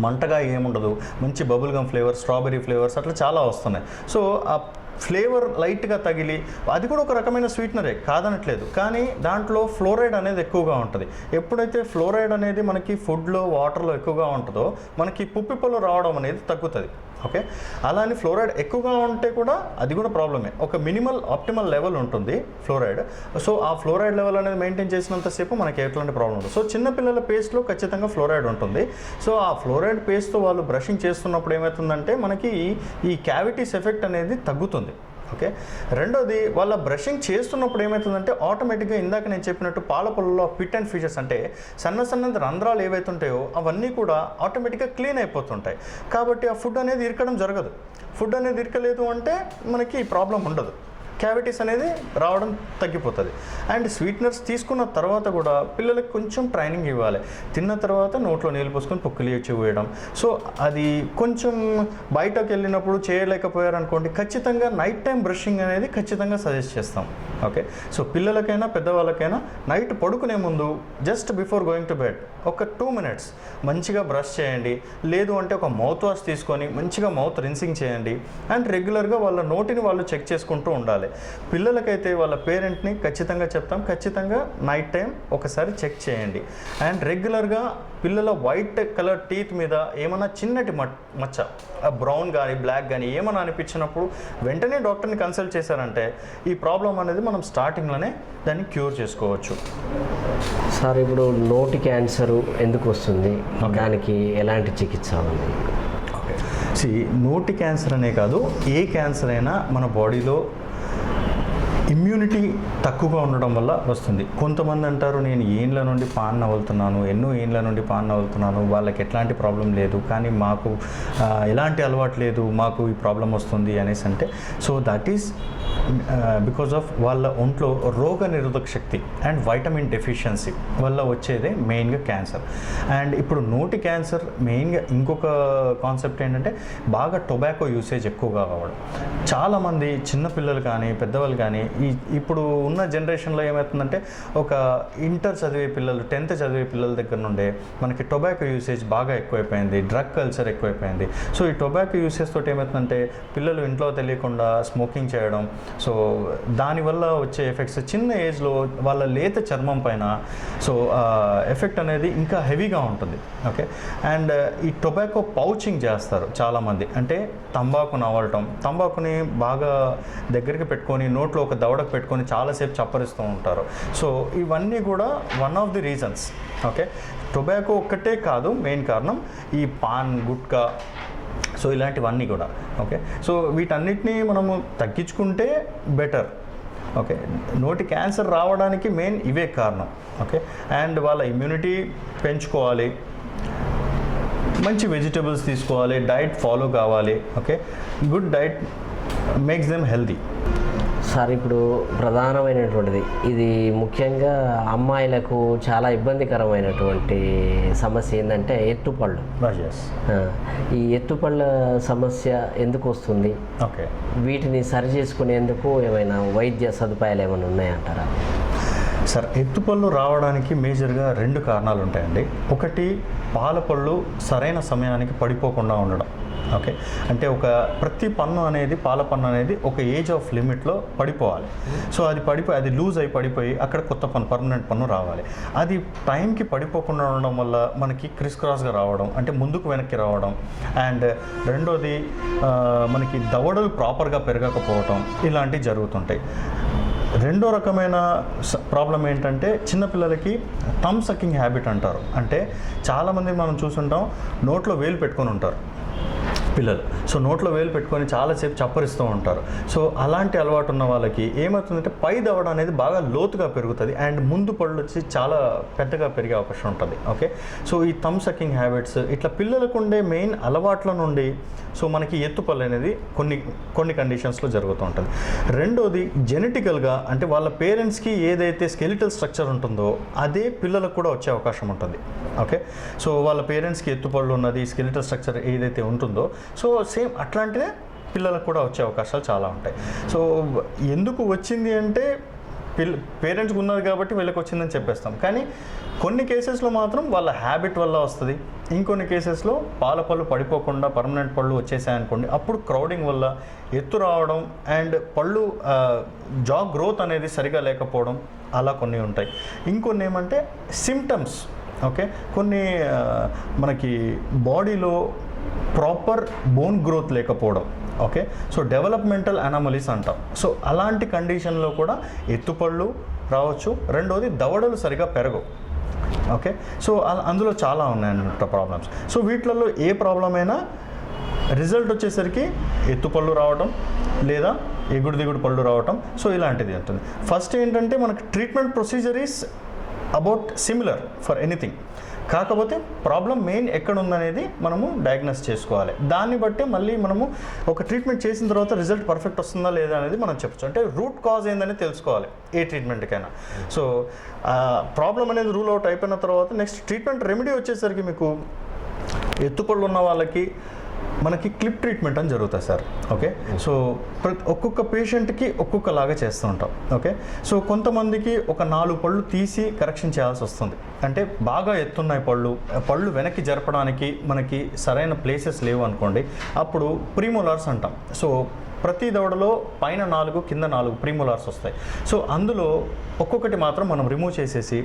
మంటగా ఏముండదు, మంచి bubble gum flavour, strawberry flavours అట్లా చాలా వస్తున్నాయి. సో ఆ ఫ్లేవర్ లైట్గా తగిలి, అది కూడా ఒక రకమైన స్వీట్నరే కాదనట్లేదు, కానీ దాంట్లో ఫ్లోరైడ్ అనేది ఎక్కువగా ఉంటుంది. ఎప్పుడైతే ఫ్లోరైడ్ అనేది మనకి ఫుడ్లో వాటర్లో ఎక్కువగా ఉంటుందో మనకి పుప్పిప్పలు రావడం అనేది తగ్గుతుంది. ఓకే, అలానే ఫ్లోరైడ్ ఎక్కువగా ఉంటే కూడా అది కూడా ప్రాబ్లమే. ఒక మినిమల్ ఆప్టిమల్ లెవెల్ ఉంటుంది ఫ్లోరైడ్. సో ఆ ఫ్లోరైడ్ లెవెల్ అనేది మెయింటైన్ చేసినంతసేపు మనకి ఎట్లాంటి ప్రాబ్లం ఉండదు. సో చిన్నపిల్లల పేస్ట్లో ఖచ్చితంగా ఫ్లోరైడ్ ఉంటుంది. సో ఆ ఫ్లోరైడ్ పేస్ట్తో వాళ్ళు బ్రషింగ్ చేస్తున్నప్పుడు ఏమవుతుందంటే మనకి ఈ క్యావిటీస్ ఎఫెక్ట్ అనేది తగ్గుతుంది. ఓకే, రెండోది వాళ్ళ బ్రషింగ్ చేస్తున్నప్పుడు ఏమవుతుందంటే ఆటోమేటిక్గా ఇందాక నేను చెప్పినట్టు పాల పొలలో పిట్ అండ్ ఫిషెస్ అంటే సన్న రంధ్రాలు ఏవైతే ఉంటాయో అవన్నీ కూడా ఆటోమేటిక్గా క్లీన్ అయిపోతుంటాయి. కాబట్టి ఆ ఫుడ్ అనేది ఇరకడం జరగదు. ఫుడ్ అనేది ఇరకలేదు అంటే మనకి ఈ ప్రాబ్లం ఉండదు, క్యావిటీస్ అనేది రావడం తగ్గిపోతుంది. అండ్ స్వీట్నర్స్ తీసుకున్న తర్వాత కూడా పిల్లలకి కొంచెం ట్రైనింగ్ ఇవ్వాలి. తిన్న తర్వాత నోట్లో నీళ్ళు పోసుకొని పొక్కులు వేయడం. సో అది కొంచెం బయటకు వెళ్ళినప్పుడు చేయలేకపోయారనుకోండి, ఖచ్చితంగా నైట్ టైం బ్రషింగ్ అనేది ఖచ్చితంగా సజెస్ట్ చేస్తాం. ఓకే, సో పిల్లలకైనా పెద్దవాళ్ళకైనా నైట్ పడుకునే ముందు just before going to bed ఒక 2 minutes మంచిగా బ్రష్ చేయండి. లేదు అంటే ఒక మౌత్ వాష్ తీసుకొని మంచిగా మౌత్ రిన్సింగ్ చేయండి. అండ్ రెగ్యులర్గా వాళ్ళ నోటిని వాళ్ళు చెక్ చేసుకుంటూ ఉండాలి. పిల్లలకైతే వాళ్ళ పేరెంట్ని ఖచ్చితంగా చెప్తాం, ఖచ్చితంగా నైట్ టైం ఒకసారి చెక్ చేయండి. అండ్ రెగ్యులర్గా పిల్లల వైట్ కలర్ టీత్ మీద ఏమైనా చిన్నటి మచ్చ, బ్రౌన్ కానీ బ్లాక్ కానీ ఏమైనా అనిపించినప్పుడు వెంటనే డాక్టర్ని కన్సల్ట్ చేశారంటే ఈ ప్రాబ్లం అనేది మనం స్టార్టింగ్లోనే దాన్ని క్యూర్ చేసుకోవచ్చు. సార్, ఇప్పుడు నోటి క్యాన్సరు ఎందుకు వస్తుంది, దానికి ఎలాంటి చికిత్స ఉంది? ఓకే, నోటి క్యాన్సర్ అనే కాదు, ఏ క్యాన్సర్ అయినా మన బాడీలో ఇమ్యూనిటీ తక్కువగా ఉండడం వల్ల వస్తుంది. కొంతమంది అంటారు నేను ఏండ్ల నుండి పాన్ నవ్వులుతున్నాను, ఎన్నో ఏండ్ల నుండి పాన్ నవ్వులుతున్నాను, వాళ్ళకి ఎట్లాంటి ప్రాబ్లం లేదు, కానీ మాకు ఎలాంటి అలవాటు లేదు, మాకు ఈ ప్రాబ్లం వస్తుంది అనేసి అంటే, so that is because of వాళ్ళ ఒంట్లో రోగ నిరోధక శక్తి అండ్ వైటమిన్ డెఫిషియన్సీ వల్ల వచ్చేదే మెయిన్గా క్యాన్సర్. అండ్ ఇప్పుడు నోటి క్యాన్సర్ మెయిన్గా ఇంకొక కాన్సెప్ట్ ఏంటంటే బాగా టొబాకో యూసేజ్ ఎక్కువగా కావడం. చాలామంది చిన్నపిల్లలు కానీ పెద్దవాళ్ళు కానీ ఇప్పుడు ఉన్న జనరేషన్లో ఏమవుతుందంటే ఒక ఇంటర్ చదివే పిల్లలు 10th చదివే పిల్లల దగ్గర నుండే మనకి టొబాకో యూసేజ్ బాగా ఎక్కువైపోయింది, డ్రగ్ కల్చర్ ఎక్కువైపోయింది. సో ఈ టొబాకో యూసేజ్ తోటి ఏమవుతుందంటే పిల్లలు ఇంట్లో తెలియకుండా స్మోకింగ్ చేయడం, సో దానివల్ల వచ్చే ఎఫెక్ట్స్ చిన్న ఏజ్లో వాళ్ళ లేత చర్మం పైన సో ఎఫెక్ట్ అనేది ఇంకా హెవీగా ఉంటుంది. ఓకే, అండ్ ఈ టొబాకో పౌచింగ్ చేస్తారు చాలామంది, అంటే తంబాకు నవలటం, తంబాకుని బాగా దగ్గరికి పెట్టుకొని నోట్లో ఒక దవడకు పెట్టుకొని చాలాసేపు చప్పరిస్తూ ఉంటారు. సో ఇవన్నీ కూడా one of the reasons. Okay, tobacco ఒక్కటే కాదు మెయిన్ కారణం, ఈ పాన్, గుట్కా, సో ఇలాంటివన్నీ కూడా. ఓకే, సో వీటన్నిటినీ మనము తగ్గించుకుంటే బెటర్. ఓకే, నోటి క్యాన్సర్ రావడానికి మెయిన్ ఇవే కారణం. ఓకే, అండ్ వాళ్ళ ఇమ్యూనిటీ పెంచుకోవాలి, మంచి వెజిటబుల్స్ తీసుకోవాలి, డైట్ ఫాలో కావాలి. Okay, good diet makes them healthy. Sir, ఇప్పుడు ప్రధానమైనటువంటిది ఇది ముఖ్యంగా అమ్మాయిలకు చాలా ఇబ్బందికరమైనటువంటి సమస్య ఏంటంటే ఎత్తుపళ్ళు. ఈ ఎత్తుపళ్ళ సమస్య ఎందుకు వస్తుంది? ఓకే, వీటిని సరి చేసుకునేందుకు ఏమైనా వైద్య సదుపాయాలు ఏమైనా ఉన్నాయంటారా? సార్, ఎత్తుపళ్ళు రావడానికి మేజర్గా 2 కారణాలు ఉంటాయండి. ఒకటి, పాల పళ్ళు సరైన సమయానికి పడిపోకుండా ఉండడం. ఓకే, అంటే ప్రతి పన్ను అనేది, పాల పన్ను అనేది ఒక ఏజ్ ఆఫ్ లిమిట్లో పడిపోవాలి. సో అది లూజ్ అయి పడిపోయి అక్కడ కొత్త పన్ను, పర్మనెంట్ పన్ను రావాలి. అది టైంకి పడిపోకుండా ఉండడం వల్ల మనకి క్రిస్ క్రాస్గా రావడం, అంటే ముందుకు వెనక్కి రావడం. అండ్ రెండోది మనకి దవడలు ప్రాపర్గా పెరగకపోవటం, ఇలాంటివి జరుగుతుంటాయి. రెండో రకమైన ప్రాబ్లం ఏంటంటే చిన్నపిల్లలకి థమ్ సకింగ్ హ్యాబిట్ అంటారు. అంటే చాలామంది మనం చూసుంటాం నోట్లో వేలు పెట్టుకొని ఉంటారు. పిల్లలు. సో నోట్లో వేలు పెట్టుకొని చాలాసేపు చప్పరిస్తూ ఉంటారు. సో అలాంటి అలవాటు ఉన్న వాళ్ళకి ఏమవుతుందంటే పై దవడ అనేది బాగా లోతుగా పెరుగుతుంది అండ్ ముందు పళ్ళు వచ్చి చాలా పెద్దగా పెరిగే అవకాశం ఉంటుంది. ఓకే, సో ఈ థమ్ సకింగ్ హ్యాబిట్స్ ఇట్లా పిల్లలకు ఉండే మెయిన్ అలవాట్ల నుండి సో మనకి ఎత్తుపళ్ళు అనేది కొన్ని కండిషన్స్లో జరుగుతూ ఉంటుంది. రెండోది జెనెటికల్గా, అంటే వాళ్ళ పేరెంట్స్కి ఏదైతే స్కెలిటల్ స్ట్రక్చర్ ఉంటుందో అదే పిల్లలకు కూడా వచ్చే అవకాశం ఉంటుంది. ఓకే, సో వాళ్ళ పేరెంట్స్కి ఎత్తుపళ్ళు ఉన్నది, స్కెలిటల్ స్ట్రక్చర్ ఏదైతే ఉంటుందో సో సేమ్ అట్లాంటిదే పిల్లలకు కూడా వచ్చే అవకాశాలు చాలా ఉంటాయి. సో ఎందుకు వచ్చింది అంటే పేరెంట్స్కి ఉన్నది కాబట్టి వీళ్ళకి వచ్చిందని చెప్పేస్తాం, కానీ కొన్ని కేసెస్లో మాత్రం వాళ్ళ హ్యాబిట్ వల్ల వస్తుంది. ఇంకొన్ని కేసెస్లో పాల పళ్ళు పడిపోకుండా పర్మనెంట్ పళ్ళు వచ్చేసాయనుకోండి, అప్పుడు క్రౌడింగ్ వల్ల ఎత్తు రావడం అండ్ పళ్ళు జా గ్రోత్ అనేది సరిగా లేకపోవడం అలా కొన్ని ఉంటాయి. ఇంకొన్ని ఏమంటే సిమ్టమ్స్. ఓకే, కొన్ని మనకి బాడీలో ప్రాపర్ బోన్ గ్రోత్ లేకపోవడం. ఓకే, సో డెవలప్మెంటల్ అనామలీస్ అంటాం. సో అలాంటి కండిషన్లో కూడా ఎత్తుపళ్ళు రావచ్చు. రెండోది దవడలు సరిగా పెరగవు. ఓకే, సో అందులో చాలా ఉన్నాయన్నమాట ప్రాబ్లమ్స్. సో వీటిలలో ఏ ప్రాబ్లం అయినా రిజల్ట్ వచ్చేసరికి ఎత్తుపళ్ళు రావటం లేదా ఎగుడు దిగుడు పళ్ళు రావటం, సో ఇలాంటిది ఉంటుంది. ఫస్ట్ ఏంటంటే మనకి treatment procedure is about similar for anything, కాకపోతే ప్రాబ్లం మెయిన్ ఎక్కడ ఉందనేది మనము డయాగ్నోస్ చేసుకోవాలి. దాన్ని బట్టి మళ్ళీ మనము ఒక ట్రీట్మెంట్ చేసిన తర్వాత రిజల్ట్ పర్ఫెక్ట్ వస్తుందా లేదా అనేది మనం చెప్పచ్చు. అంటే రూట్ కాజ్ ఏందని తెలుసుకోవాలి ఏ ట్రీట్మెంట్కైనా. సో ప్రాబ్లం అనేది రూల్ అవుట్ అయిపోయిన తర్వాత నెక్స్ట్ ట్రీట్మెంట్ రెమెడీ వచ్చేసరికి మీకు ఎత్తుపళ్ళు ఉన్న వాళ్ళకి మనకి క్లిప్ ట్రీట్మెంట్ అని జరుగుతుంది సార్. ఓకే, సో ఒక్కొక్క పేషెంట్కి ఒక్కొక్కలాగా చేస్తూ ఉంటాం. ఓకే, సో కొంతమందికి ఒక 4 పళ్ళు తీసి కరెక్షన్ చేయాల్సి వస్తుంది. అంటే బాగా ఎత్తున్నాయి పళ్ళు వెనక్కి జరపడానికి మనకి సరైన ప్లేసెస్ లేవు అనుకోండి, అప్పుడు ప్రీమోలార్స్ అంటాం. సో ప్రతి దవడలో పైన 4 కింద 4 ప్రీమోలార్స్ వస్తాయి. సో అందులో ఒక్కొక్కటి మాత్రం మనం రిమూవ్ చేసేసి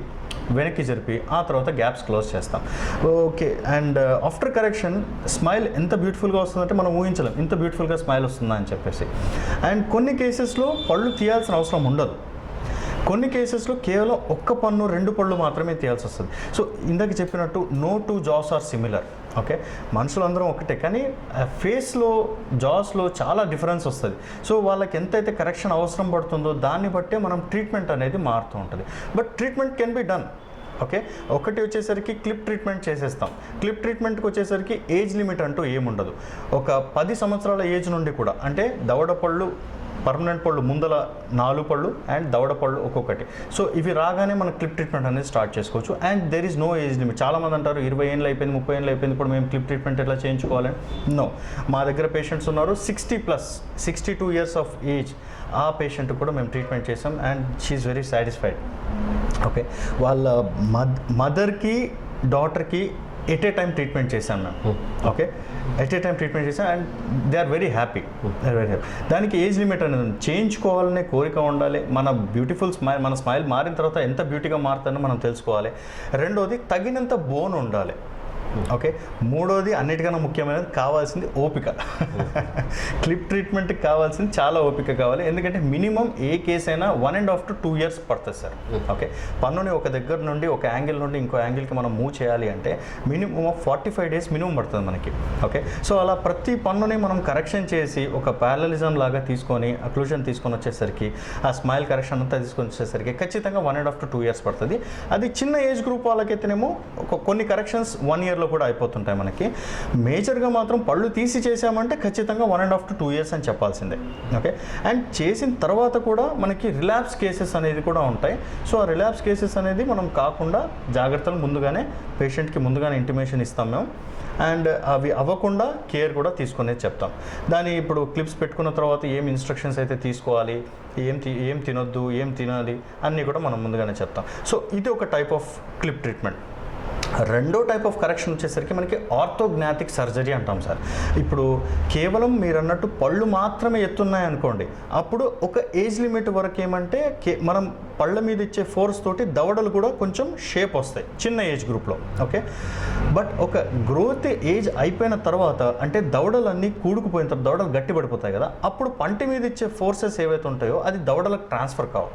వెనక్కి జరిపి ఆ తర్వాత గ్యాప్స్ క్లోజ్ చేస్తాం. Okay, and after correction smile ఎంత బ్యూటిఫుల్గా వస్తుందంటే మనం ఊహించలేం ఇంత బ్యూటిఫుల్గా స్మైల్ వస్తుందా అని చెప్పేసి. అండ్ కొన్ని కేసెస్లో పళ్ళు తీయాల్సిన అవసరం ఉండదు. కొన్ని కేసెస్లో కేవలం 1 పన్ను 2 పళ్ళు మాత్రమే తీయాల్సి వస్తుంది. సో ఇందాక చెప్పినట్టు no two jaws are similar. Okay, మనుషులందరం ఒకటే, కానీ ఫేస్లో జాస్లో చాలా డిఫరెన్స్ వస్తుంది. సో వాళ్ళకి ఎంతైతే కరెక్షన్ అవసరం పడుతుందో దాన్ని బట్టే మనం ట్రీట్మెంట్ అనేది మారుతూ ఉంటుంది. But treatment can be done. Okay, ఒకటి వచ్చేసరికి క్లిప్ ట్రీట్మెంట్ చేసేస్తాం. క్లిప్ ట్రీట్మెంట్కి వచ్చేసరికి ఏజ్ లిమిట్ అంటూ ఏముండదు. ఒక 10 సంవత్సరాల ఏజ్ నుండి కూడా, అంటే దవడ పళ్ళు పర్మనెంట్ పళ్ళు ముందల 4 పళ్ళు అండ్ దవడ పళ్ళు ఒక్కొక్కటి, సో ఇవి రాగానే మనం క్లిప్ ట్రీట్మెంట్ అనేది స్టార్ట్ చేసుకోవచ్చు. And there is no age limit. చాలామంది అంటారు 20 ఏళ్ళు అయిపోయింది 30 ఏళ్ళు అయిపోయింది ఇప్పుడు మేము క్లిప్ ట్రీట్మెంట్ ఎట్లా చేయించుకోవాలని. నో, మా దగ్గర పేషెంట్స్ ఉన్నారు 60+ 62 ఇయర్స్ ఆఫ్ ఏజ్, ఆ పేషెంట్ కూడా మేము ట్రీట్మెంట్ చేసాం and she is very satisfied. Okay, వాళ్ళ మదర్కి డాటర్కి ఎట్ ఏ టైం ట్రీట్మెంట్ చేశాను మేము. Okay, at a time treatment చేశాను and they are very happy. దానికి ఏజ్ లిమిట్ అనేది చేయించుకోవాలనే కోరిక ఉండాలి. మన బ్యూటిఫుల్ స్మైల్, మన స్మైల్ మారిన తర్వాత ఎంత బ్యూటీగా మారుతుందో మనం తెలుసుకోవాలి. రెండోది తగినంత బోన్ ఉండాలి. ఓకే, మూడోది అన్నిటికన్నా ముఖ్యమైనది కావాల్సింది ఓపిక. క్లిప్ ట్రీట్మెంట్కి కావాల్సింది చాలా ఓపిక కావాలి. ఎందుకంటే మినిమం ఏ కేసు అయినా 1.5 to 2 years పడుతుంది సార్. ఓకే, పన్నుని ఒక దగ్గర నుండి ఒక యాంగిల్ నుండి ఇంకో యాంగిల్కి మనం మూవ్ చేయాలి అంటే మినిమం 45 days మినిమం పడుతుంది మనకి. ఓకే, సో అలా ప్రతి పన్నుని మనం కరెక్షన్ చేసి ఒక ప్యారలలిజం లాగా తీసుకొని అక్లూజన్ తీసుకొని వచ్చేసరికి ఆ స్మైల్ కరెక్షన్ అంతా తీసుకొని వచ్చేసరికి ఖచ్చితంగా 1.5 to 2 years పడుతుంది. అది చిన్న ఏజ్ గ్రూప్ వాళ్ళకైతేనేమో కొన్ని కరెక్షన్స్ 1 year కూడా అయిపోతుంటాయి మనకి. మేజర్గా మాత్రం పళ్ళు తీసి చేసామంటే ఖచ్చితంగా 1.5 to 2 years అని చెప్పాల్సిందే. ఓకే, అండ్ చేసిన తర్వాత కూడా మనకి రిలాప్స్ కేసెస్ అనేది కూడా ఉంటాయి. సో ఆ రిలాప్స్ కేసెస్ అనేది మనం కాకుండా జాగ్రత్తలు ముందుగానే పేషెంట్కి ముందుగానే ఇంటిమేషన్ ఇస్తాం మేము. అండ్ అవి అవ్వకుండా కేర్ కూడా తీసుకునేది చెప్తాం. దాని ఇప్పుడు క్లిప్స్ పెట్టుకున్న తర్వాత ఏం ఇన్స్ట్రక్షన్స్ అయితే తీసుకోవాలి, ఏం తినొద్దు, ఏం తినాలి అన్నీ కూడా మనం ముందుగానే చెప్తాం. సో ఇది ఒక టైప్ ఆఫ్ క్లిప్ ట్రీట్మెంట్. రెండో టైప్ ఆఫ్ కరెక్షన్ వచ్చేసరికి మనకి ఆర్థోగ్నాటిక్ సర్జరీ అంటాం సార్. ఇప్పుడు కేవలం మీరు అన్నట్టు పళ్ళు మాత్రమే ఎత్తున్నాయి అనుకోండి, అప్పుడు ఒక ఏజ్ లిమిట్ వరకు ఏమంటే మనం పళ్ళ మీద ఇచ్చే ఫోర్స్ తోటి దవడలు కూడా కొంచెం షేప్ వస్తాయి చిన్న ఏజ్ గ్రూప్లో. ఓకే, బట్ ఒక గ్రోత్ ఏజ్ అయిపోయిన తర్వాత అంటే దవడలన్నీ కూడుకుపోయిన తర్వాత దవడలు గట్టి పడిపోతాయి కదా, అప్పుడు పంటి మీద ఇచ్చే ఫోర్సెస్ ఏవైతే ఉంటాయో అది దవడలకు ట్రాన్స్ఫర్ కావు.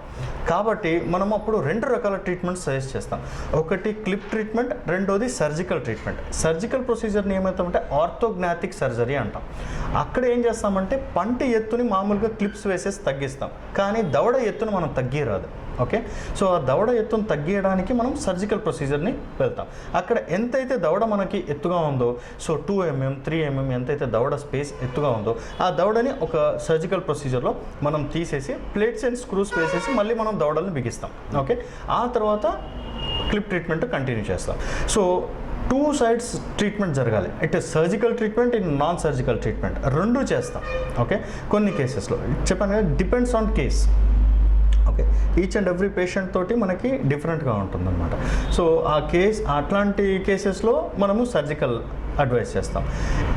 కాబట్టి మనం అప్పుడు 2 రకాల ట్రీట్మెంట్స్ సజెస్ట్ చేస్తాం. ఒకటి క్లిప్ ట్రీట్మెంట్, రెండోది సర్జికల్ ట్రీట్మెంట్. సర్జికల్ ప్రొసీజర్ని ఏమవుతామంటే ఆర్థోగ్నాటిక్ సర్జరీ అంటాం. అక్కడ ఏం చేస్తామంటే పంటి ఎత్తుని మామూలుగా క్లిప్స్ వేసేసి తగ్గిస్తాం, కానీ దవడ ఎత్తును మనం తగ్గిరాదు. ఓకే, సో ఆ దవడ ఎత్తును తగ్గించడానికి మనం సర్జికల్ ప్రొసీజర్ని వెళ్తాం. అక్కడ ఎంతైతే దవడ మనకి ఎత్తుగా ఉందో, సో 2 mm 3 mm ఎంతైతే దవడ స్పేస్ ఎత్తుగా ఉందో ఆ దవడని ఒక సర్జికల్ ప్రొసీజర్లో మనం తీసేసి ప్లేట్స్ అండ్ స్క్రూస్ వేసేసి మళ్ళీ మనం దవడల్ని బిగిస్తాం. ఓకే, ఆ తర్వాత క్లిప్ ట్రీట్మెంట్ కంటిన్యూ చేస్తాం. సో 2 sides ట్రీట్మెంట్ జరగాలి. It surgical treatment, in non surgical treatment 2 చేస్తాం. ఓకే, కొన్ని కేసెస్లో చెప్పాను కదా, depends on case. Okay, each and every patient తోటి మనకి డిఫరెంట్గా ఉంటుందన్నమాట. సో ఆ అట్లాంటి కేసెస్లో మనము సర్జికల్ అడ్వైస్ చేస్తాం.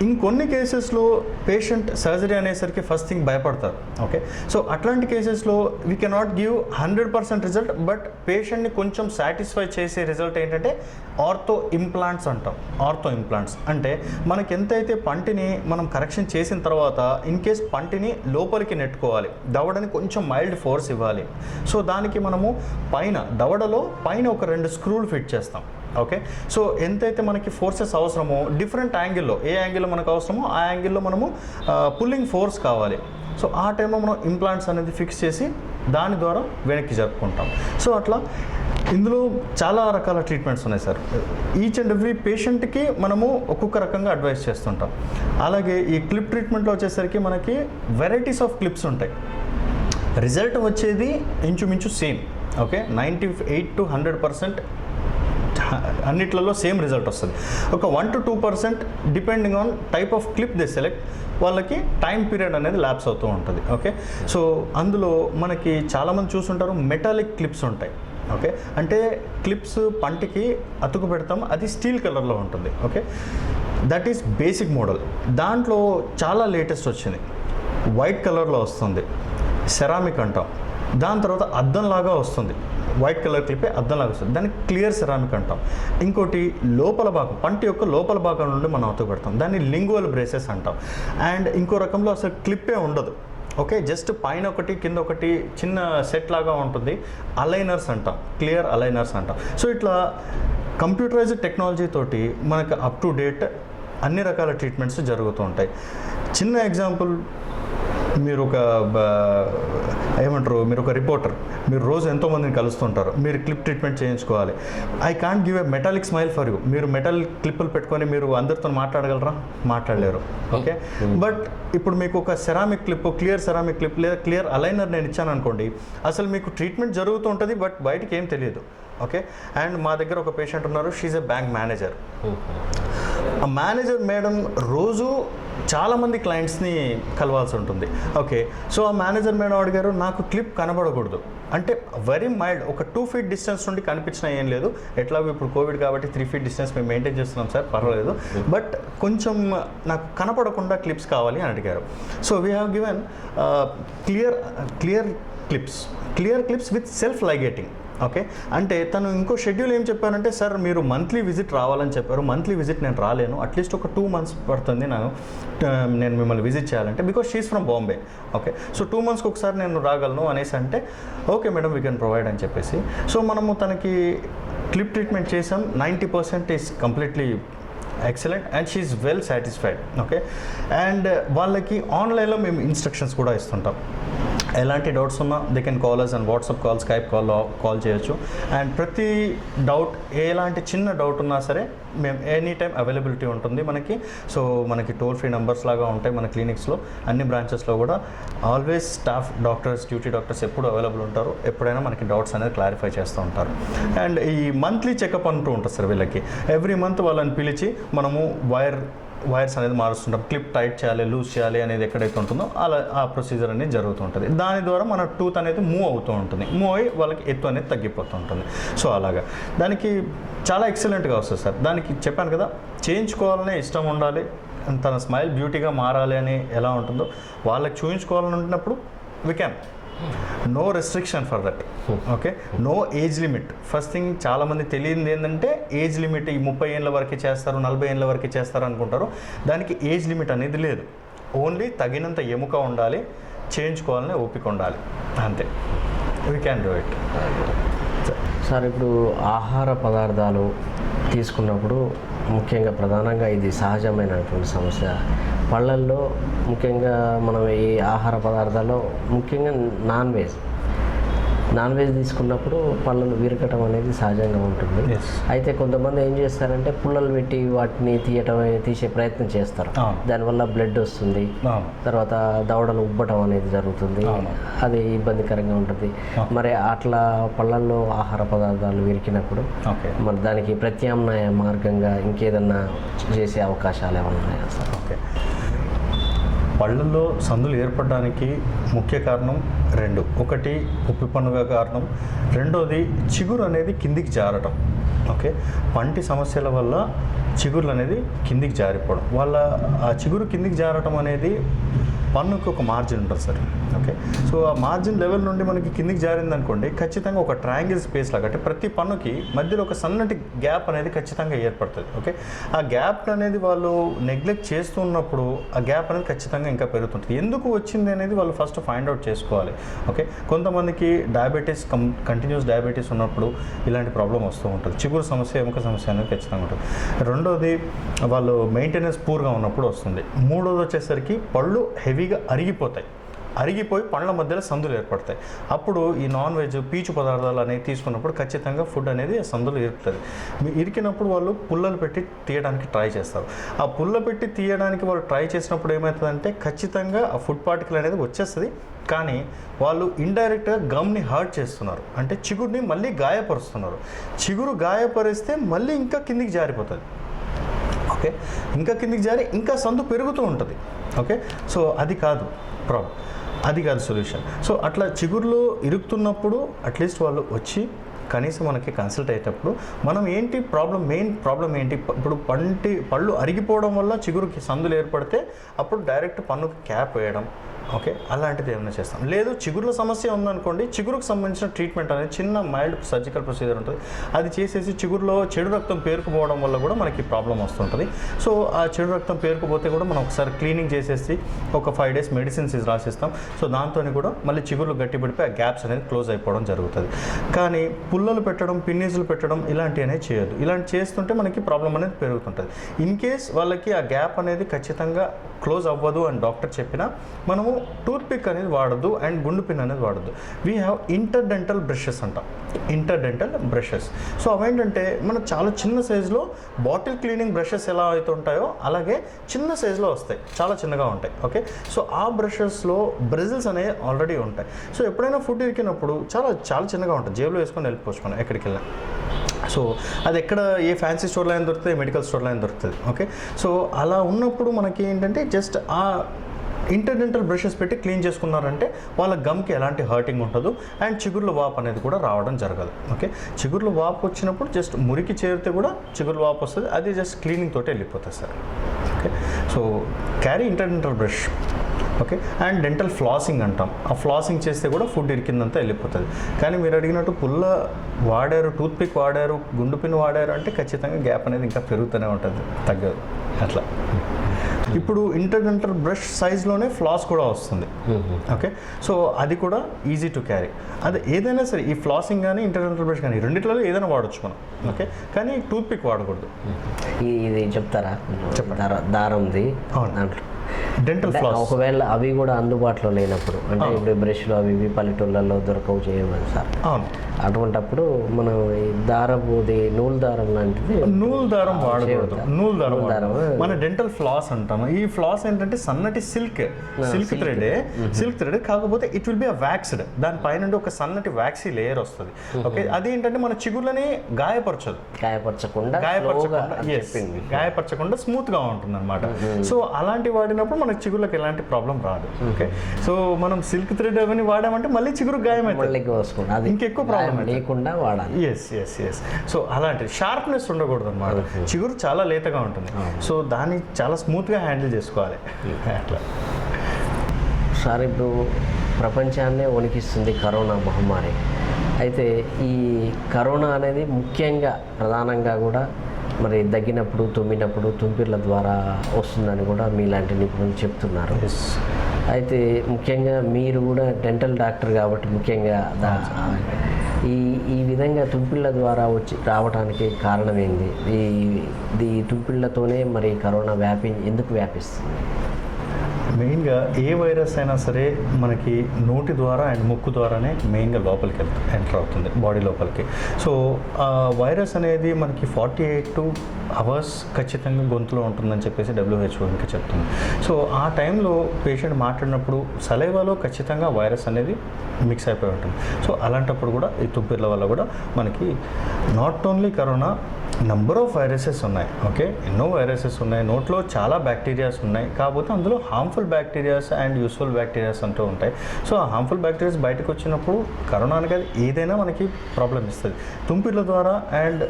ఇంకొన్ని కేసెస్లో పేషెంట్ సర్జరీ అనేసరికి ఫస్ట్ థింగ్ భయపడతారు. ఓకే, సో అట్లాంటి కేసెస్లో we cannot give 100% result, but పేషెంట్ని కొంచెం సాటిస్ఫై చేసే రిజల్ట్ ఏంటంటే ఆర్థో ఇంప్లాంట్స్ అంటాం. ఆర్థో ఇంప్లాంట్స్ అంటే మనకి ఎంతైతే పంటిని మనం కరెక్షన్ చేసిన తర్వాత ఇన్ కేస్ పంటిని లోపలికి నెట్టుకోవాలి, దవడని కొంచెం మైల్డ్ ఫోర్స్ ఇవ్వాలి. సో దానికి మనము దవడలో పైన ఒక 2 స్క్రూలు ఫిట్ చేస్తాం. ఓకే, సో ఎంతైతే మనకి ఫోర్సెస్ అవసరమో డిఫరెంట్ యాంగిల్లో, ఏ యాంగిల్లో మనకు అవసరమో ఆ యాంగిల్లో మనము పుల్లింగ్ ఫోర్స్ కావాలి. సో ఆ టైంలో మనం ఇంప్లాంట్స్ అనేది ఫిక్స్ చేసి దాని ద్వారా వెనక్కి జరుపుకుంటాం. సో అట్లా ఇందులో చాలా రకాల ట్రీట్మెంట్స్ ఉన్నాయి సార్. ఈచ్ అండ్ ఎవ్రీ పేషెంట్కి మనము ఒక్కొక్క రకంగా అడ్వైస్ చేస్తుంటాం. అలాగే ఈ క్లిప్ ట్రీట్మెంట్లో వచ్చేసరికి మనకి వెరైటీస్ ఆఫ్ క్లిప్స్ ఉంటాయి. రిజల్ట్ వచ్చేది ఇంచుమించు సేమ్. ఓకే, 98 to 100% అన్నిట్లలో సేమ్ రిజల్ట్ వస్తుంది. ఒక 1 to 2% depending on type of clip they select, వాళ్ళకి టైం పీరియడ్ అనేది ల్యాప్స్ అవుతూ ఉంటుంది. ఓకే, సో అందులో మనకి చాలామంది చూస్తుంటారు మెటాలిక్ క్లిప్స్ ఉంటాయి. ఓకే, అంటే క్లిప్స్ పంటికి అతుకు పెడతాం, అది స్టీల్ కలర్లో ఉంటుంది. Okay, that is basic model. దాంట్లో చాలా లేటెస్ట్ వచ్చింది, వైట్ కలర్లో వస్తుంది, సెరామిక్ అంటాం. దాని తర్వాత అద్దంలాగా వస్తుంది, వైట్ కలర్ క్లిప్పే అద్దంలాగా వస్తుంది, దాన్ని క్లియర్ సెరామిక్ అంటాం. ఇంకోటి లోపల భాగం, పంటి యొక్క లోపల భాగం నుండి మనం అతుకు పెడతాం, దాన్ని లింగువల్ బ్రేసెస్ అంటాం. అండ్ ఇంకో రకంలో అసలు క్లిప్పే ఉండదు. ఓకే, జస్ట్ పైన ఒకటి కింద ఒకటి చిన్న సెట్ లాగా ఉంటుంది, అలైనర్స్ అంటాం, క్లియర్ అలైనర్స్ అంటాం. సో ఇట్లా కంప్యూటరైజ్డ్ టెక్నాలజీ తోటి మనకు అప్ టు డేట్ అన్ని రకాల ట్రీట్మెంట్స్ జరుగుతూ ఉంటాయి. చిన్న ఎగ్జాంపుల్, మీరు ఒక రిపోర్టర్, మీరు రోజు ఎంతోమందిని కలుస్తుంటారు, మీరు క్లిప్ ట్రీట్మెంట్ చేయించుకోవాలి. I can't give a metallic smile for you. మీరు మెటల్ క్లిప్పులు పెట్టుకొని మీరు అందరితో మాట్లాడగలరా? మాట్లాడలేరు. ఓకే, బట్ ఇప్పుడు మీకు ఒక ceramic clip, clear ceramic clip లేదా క్లియర్ అలైనర్ నేను ఇచ్చాను అనుకోండి, అసలు మీకు ట్రీట్మెంట్ జరుగుతూ ఉంటుంది, బట్ బయటికి ఏం తెలియదు. ఓకే, అండ్ మా దగ్గర ఒక పేషెంట్ ఉన్నారు, షీఈ్ ఎ బ్యాంక్ మేనేజర్. ఆ మేనేజర్ మేడం రోజు చాలామంది క్లయింట్స్ని కలవాల్సి ఉంటుంది. ఓకే, సో ఆ మేనేజర్ మేడం అడిగారు, నాకు క్లిప్ కనబడకూడదు అంటే వెరీ మైల్డ్, ఒక 2 feet డిస్టెన్స్ నుండి కనిపించినా ఏం లేదు, ఎట్లాగో ఇప్పుడు కోవిడ్ కాబట్టి 3 feet డిస్టెన్స్ మేము మెయింటైన్ చేస్తున్నాం సార్, పర్వాలేదు, బట్ కొంచెం నాకు కనపడకుండా క్లిప్స్ కావాలి అని అడిగారు. So we have given clear clips with self ligating. Okay, అంటే తను ఇంకో షెడ్యూల్ ఏం చెప్పారంటే, సార్ మీరు మంత్లీ విజిట్ రావాలని చెప్పారు, మంత్లీ విజిట్ నేను రాలేను, అట్లీస్ట్ ఒక 2 months పడుతుంది నేను మిమ్మల్ని విజిట్ చేయాలంటే, because she's from Bombay. Okay, so 2 monthsకి ఒకసారి నేను రాగలను అనేసి అంటే, okay madam we can provide అని చెప్పేసి, సో మనము తనకి క్లిప్ ట్రీట్మెంట్ చేసాం. 90% is completely excellent and she is well satisfied. Okay, and వాళ్ళకి ఆన్లైన్లో మేము ఇన్స్ట్రక్షన్స్ కూడా ఇస్తుంటాం. ఎలాంటి డౌట్స్ ఉన్నా they can call us and WhatsApp call, Skype call చేయొచ్చు. అండ్ ప్రతి డౌట్, ఎలాంటి చిన్న డౌట్ ఉన్నా సరే మేము ఎనీ టైం అవైలబిలిటీ ఉంటుంది మనకి. సో మనకి టోల్ ఫ్రీ నెంబర్స్ లాగా ఉంటాయి మన క్లినిక్స్లో, అన్ని బ్రాంచెస్లో కూడా always staff doctors, duty doctors ఎప్పుడు అవైలబుల్ ఉంటారు, ఎప్పుడైనా మనకి డౌట్స్ అనేది క్లారిఫై చేస్తూ ఉంటారు. అండ్ ఈ మంత్లీ చెకప్ అంటూ ఉంటుంది సార్ వీళ్ళకి, ఎవ్రీ మంత్ వాళ్ళని పిలిచి మనము వైర్స్ అనేది మారుస్తుంటాం, క్లిప్ టైట్ చేయాలి, లూజ్ చేయాలి అనేది ఎక్కడైతే ఉంటుందో అలా ఆ ప్రొసీజర్ అనేది జరుగుతూ ఉంటుంది. దాని ద్వారా మన టూత్ అనేది మూవ్ అవుతూ ఉంటుంది, మూవ్ అయ్యి వాళ్ళకి ఎత్తు అనేది తగ్గిపోతూ ఉంటుంది. సో అలాగా దానికి చాలా ఎక్సలెంట్గా వస్తుంది సార్. దానికి చెప్పాను కదా, చేయించుకోవాలనే ఇష్టం ఉండాలి, తన స్మైల్ బ్యూటీగా మారాలి అని ఎలా ఉంటుందో వాళ్ళకి చూపించుకోవాలని ఉంటున్నప్పుడు we can no restriction for that. Okay, no age limit. First thing చాలామంది తెలియదు ఏంటంటే ఏజ్ లిమిట్ ఈ 30 ఏళ్ళ వరకే చేస్తారు, 40 ఏళ్ళ వరకే చేస్తారు అనుకుంటారు. దానికి ఏజ్ లిమిట్ అనేది లేదు. ఓన్లీ తగినంత ఎముక ఉండాలి, చేయించుకోవాలని ఓపిక ఉండాలి, అంతే. We can do it. Sir, ఇప్పుడు ఆహార పదార్థాలు తీసుకున్నప్పుడు ముఖ్యంగా ప్రధానంగా ఇది సహజమైనటువంటి సమస్య. పళ్ళల్లో ముఖ్యంగా మనం ఈ ఆహార పదార్థాల్లో ముఖ్యంగా నాన్ వెజ్ తీసుకున్నప్పుడు పళ్ళను విరకటం అనేది సహజంగా ఉంటుంది. అయితే కొంతమంది ఏం చేస్తారంటే పుల్లలు పెట్టి వాటిని తీసే ప్రయత్నం చేస్తారు. దానివల్ల బ్లడ్ వస్తుంది, తర్వాత దవడలు ఉబ్బటం అనేది జరుగుతుంది. అది ఇబ్బందికరంగా ఉంటుంది. మరి అట్లా పళ్ళల్లో ఆహార పదార్థాలు విరికినప్పుడు మరి దానికి ప్రత్యామ్నాయ మార్గంగా ఇంకేదన్నా చేసే అవకాశాలు ఏమైనా ఉన్నాయా సార్? ఓకే, పళ్ళల్లో సందులు ఏర్పడడానికి ముఖ్య కారణం 2. ఒకటి ఉప్పి పన్నుగా కారణం, రెండోది చిగురు అనేది కిందికి జారటం. ఓకే, పంటి సమస్యల వల్ల చిగురులు అనేది కిందికి జారిపోవడం వాళ్ళ ఆ చిగురు కిందికి జారటం అనేది పన్నుకి ఒక మార్జిన్ ఉంటుంది సార్. ఓకే, సో ఆ మార్జిన్ లెవెల్ నుండి మనకి కిందికి జారింది అనుకోండి, ఖచ్చితంగా ఒక ట్రయాంగిల్ స్పేస్ లాగా, అంటే ప్రతి పన్నుకి మధ్యలో ఒక సన్నటి గ్యాప్ అనేది ఖచ్చితంగా ఏర్పడుతుంది. ఓకే, ఆ గ్యాప్ అనేది వాళ్ళు నెగ్లెక్ట్ చేస్తున్నప్పుడు ఆ గ్యాప్ అనేది ఖచ్చితంగా ఇంకా పెరుగుతుంటుంది. ఎందుకు వచ్చింది అనేది వాళ్ళు ఫస్ట్ ఫైండ్ అవుట్ చేసుకోవాలి. ఓకే, కొంతమందికి డయాబెటీస్ కంటిన్యూస్ డయాబెటీస్ ఉన్నప్పుడు ఇలాంటి ప్రాబ్లం వస్తూ ఉంటుంది. చిగురు సమస్య, ఎముక సమస్య అనేది ఖచ్చితంగా ఉంటుంది. రెండోది వాళ్ళు మెయింటెనెన్స్ పూర్గా ఉన్నప్పుడు వస్తుంది. మూడోది వచ్చేసరికి పళ్ళు హెవీగా అరిగిపోయి పండ్ల మధ్యలో సందులు ఏర్పడతాయి. అప్పుడు ఈ నాన్ వెజ్ పీచు పదార్థాలు అనేవి తీసుకున్నప్పుడు ఖచ్చితంగా ఫుడ్ అనేది సందులు ఇరుకుతుంది. ఇరికినప్పుడు వాళ్ళు పుల్లలు పెట్టి తీయడానికి ట్రై చేస్తారు. ఆ పుల్ల పెట్టి తీయడానికి వాళ్ళు ట్రై చేసినప్పుడు ఏమవుతుందంటే ఖచ్చితంగా ఆ ఫుడ్ పార్టికల్ అనేది వచ్చేస్తుంది. కానీ వాళ్ళు ఇండైరెక్ట్గా గమ్ని హర్ట్ చేస్తున్నారు, అంటే చిగురుని మళ్ళీ గాయపరుస్తున్నారు. చిగురు గాయపరిస్తే మళ్ళీ ఇంకా కిందికి జారిపోతుంది. ఓకే, ఇంకా కిందికి జారి ఇంకా సందు పెరుగుతూ ఉంటుంది. ఓకే, సో అది కాదు ప్రాబ్లం, అది కాదు సొల్యూషన్. సో అట్లా చిగురులో ఇరుకుతున్నప్పుడు అట్లీస్ట్ వాళ్ళు వచ్చి కనీసం మనకి కన్సల్ట్ అయ్యేటప్పుడు మనం ఏంటి మెయిన్ ప్రాబ్లం ఏంటి, ఇప్పుడు పళ్ళు అరిగిపోవడం వల్ల చిగురుకి సందులు ఏర్పడితే అప్పుడు డైరెక్ట్ పన్నుకి క్యాప్ వేయడం, ఓకే, అలాంటిది ఏమైనా చేస్తాం. లేదు చిగురుల సమస్య ఉందనుకోండి, చిగురుకు సంబంధించిన ట్రీట్మెంట్ అనేది చిన్న మైల్డ్ సర్జికల్ ప్రొసీజర్ ఉంటుంది. అది చేసేసి చిగురులో చెడు రక్తం పేరుకుపోవడం వల్ల కూడా మనకి ప్రాబ్లం వస్తుంటుంది. సో ఆ చెడు రక్తం పేరుకుపోతే కూడా మనం ఒకసారి క్లీనింగ్ చేసేసి ఒక 5 days మెడిసిన్స్ రాసిస్తాం. సో దాంతో కూడా మళ్ళీ చిగురులు గట్టిపడిపోయి ఆ గ్యాప్స్ అనేది క్లోజ్ అయిపోవడం జరుగుతుంది. కానీ పుల్లలు పెట్టడం, పిన్నీసులు పెట్టడం ఇలాంటివి అనేది చేయొద్దు. ఇలాంటి చేస్తుంటే మనకి ప్రాబ్లం అనేది పెరుగుతుంటుంది. ఇన్ కేస్ వాళ్ళకి ఆ గ్యాప్ అనేది ఖచ్చితంగా క్లోజ్ అవ్వదు అని డాక్టర్ చెప్పినా మనము టూత్పిక్ అనేది వాడద్దు అండ్ గుండు పిన్ అనేది వాడద్దు. వీ హ్యావ్ ఇంటర్డెంటల్ బ్రషెస్ అంటాం, ఇంటర్డెంటల్ బ్రషెస్. సో అవేంటంటే మన చాలా చిన్న సైజులో బాటిల్ క్లీనింగ్ బ్రషెస్ ఎలా అయితే ఉంటాయో అలాగే చిన్న సైజులో వస్తాయి, చాలా చిన్నగా ఉంటాయి. ఓకే, సో ఆ బ్రషెస్లో బ్రిజిల్స్ అనేవి ఆల్రెడీ ఉంటాయి. సో ఎప్పుడైనా ఫుడ్ ఇరికినప్పుడు చాలా చాలా చిన్నగా ఉంటుంది, జేబులో వేసుకొని వెళ్ళిపోవచ్చు మనం ఎక్కడికి వెళ్ళినా. సో అది ఎక్కడ ఏ ఫ్యాన్సీ స్టోర్లో అయినా దొరుకుతుంది, మెడికల్ స్టోర్లో అయినా దొరుకుతుంది. ఓకే, సో అలా ఉన్నప్పుడు మనకి ఏంటంటే జస్ట్ ఆ ఇంటర్డెంటల్ బ్రషెస్ పెట్టి క్లీన్ చేసుకున్నారంటే వాళ్ళ గమ్కి ఎలాంటి హర్టింగ్ ఉండదు అండ్ చిగుర్ల వాపు అనేది కూడా రావడం జరగదు. ఓకే, చిగుర్ల వాపు వచ్చినప్పుడు జస్ట్ మురికి చేరితే కూడా చిగుర్ల వాపు వస్తుంది, అది జస్ట్ క్లీనింగ్ తోటి వెళ్ళిపోతుంది sir. Okay, so carry interdental brush. Okay, and dental flossing అంటాం. ఆ ఫ్లాసింగ్ చేస్తే కూడా ఫుడ్ ఇరికిందంతా వెళ్ళిపోతుంది. కానీ మీరు అడిగినట్టు పుల్ల వాడారు, టూత్పిక్ వాడారు, గుండు పిన్ వాడారు అంటే ఖచ్చితంగా గ్యాప్ అనేది ఇంకా పెరుగుతూనే ఉంటుంది, తగ్గదు అట్లా. ఇప్పుడు ఇంటర్డెంటల్ బ్రష్ సైజ్లోనే ఫ్లాస్ కూడా వస్తుంది. ఓకే, సో అది కూడా ఈజీ టు క్యారీ. అది ఏదైనా సరే ఈ ఫ్లాసింగ్ కానీ ఇంటర్డెంటల్ బ్రష్ కానీ రెండిట్లలో ఏదైనా వాడచ్చు మనం. ఓకే, కానీ టూత్పిక్ వాడకూడదు. ఇది చెప్తారా? దారంది దాంట్లో డెంటల్ ఫ్లాస్ ఒకవేళ అవి కూడా అందుబాటులో లేనప్పుడు, అంటే ఇప్పుడు బ్రష్లు అవి ఇవి పల్లెటూళ్ళల్లో దొరకవు చేయమని సార్, అటువంటప్పుడు మనం ఈ దారపుది నూలు దారం లాంటిది, నూలు దారం వాడకూడదు. నూలు దారం మన డెంటల్ ఫ్లాస్ అంటాము. ఈ ఫ్లాస్ ఏంటంటే సన్నటి సిల్క్ థ్రెడ్, కాకపోతే ఇట్ విల్ బి వ్యాక్స్డ్. దానిపైన ఒక సన్నటి వ్యాక్సీ లేయర్ వస్తుంది. ఓకే, అదేంటంటే మన చిగుర్లని గాయపరచకుండా స్మూత్ గా ఉంటుంది అనమాట. సో అలాంటి వాడినప్పుడు మనకి చిగుర్లకు ఎలాంటి ప్రాబ్లం రాదు. ఓకే, సో మనం సిల్క్ థ్రెడ్ అవన్నీ వాడామంటే మళ్ళీ చిగురు గాయమైంది, ఇంకెక్కువ ప్రాబ్లం లేకుండా వాడాలి. ఎస్. సో అలాంటి షార్ప్నెస్ ఉండకూడదు అనమాట. చిగురు చాలా లేతగా ఉంటుంది. సో దాన్ని చాలా స్మూత్గా హ్యాండిల్ చేసుకోవాలి అట్లా. సార్ ఇప్పుడు ప్రపంచాన్నే వణికిస్తుంది కరోనా మహమ్మారి. అయితే ఈ కరోనా అనేది ముఖ్యంగా ప్రధానంగా కూడా మరి దగ్గినప్పుడు తుమ్మినప్పుడు తుంపిర్ల ద్వారా వస్తుందని కూడా మీలాంటి నిపుణులు చెప్తున్నారు. అయితే ముఖ్యంగా మీరు కూడా డెంటల్ డాక్టర్ కాబట్టి ముఖ్యంగా ఈ విధంగా తుంపిళ్ళ ద్వారా రావడానికి కారణం ఏంది? ఈ తుంపిళ్ళతోనే మరి కరోనా ఎందుకు వ్యాపిస్తుంది? మెయిన్గా ఏ వైరస్ అయినా సరే మనకి నోటి ద్వారా అండ్ ముక్కు ద్వారానే మెయిన్గా లోపలికి ఎంటర్ అవుతుంది బాడీ లోపలికి. సో ఆ వైరస్ అనేది మనకి 48 అవర్స్ ఖచ్చితంగా గొంతులో ఉంటుందని చెప్పేసి WHO ఇంకా చెప్తుంది. సో ఆ టైంలో పేషెంట్ మాట్లాడినప్పుడు సలైవాలో ఖచ్చితంగా వైరస్ అనేది మిక్స్ అయిపోయి ఉంటుంది. సో అలాంటప్పుడు కూడా ఈ తుంపిర్ల వల్ల కూడా మనకి not only corona, number of viruses ఉన్నాయి. ఓకే, ఎన్నో వైరసెస్ ఉన్నాయి, నోట్లో చాలా బ్యాక్టీరియాస్ ఉన్నాయి. కాకపోతే అందులో harmful bacterias and useful bacterias అంటూ ఉంటాయి. సో ఆ హార్మ్ఫుల్ బ్యాక్టీరియాస్ బయటకు వచ్చినప్పుడు కరోనా అనేది ఏదైనా మనకి ప్రాబ్లం ఇస్తుంది. తుంపిర్ల ద్వారా అండ్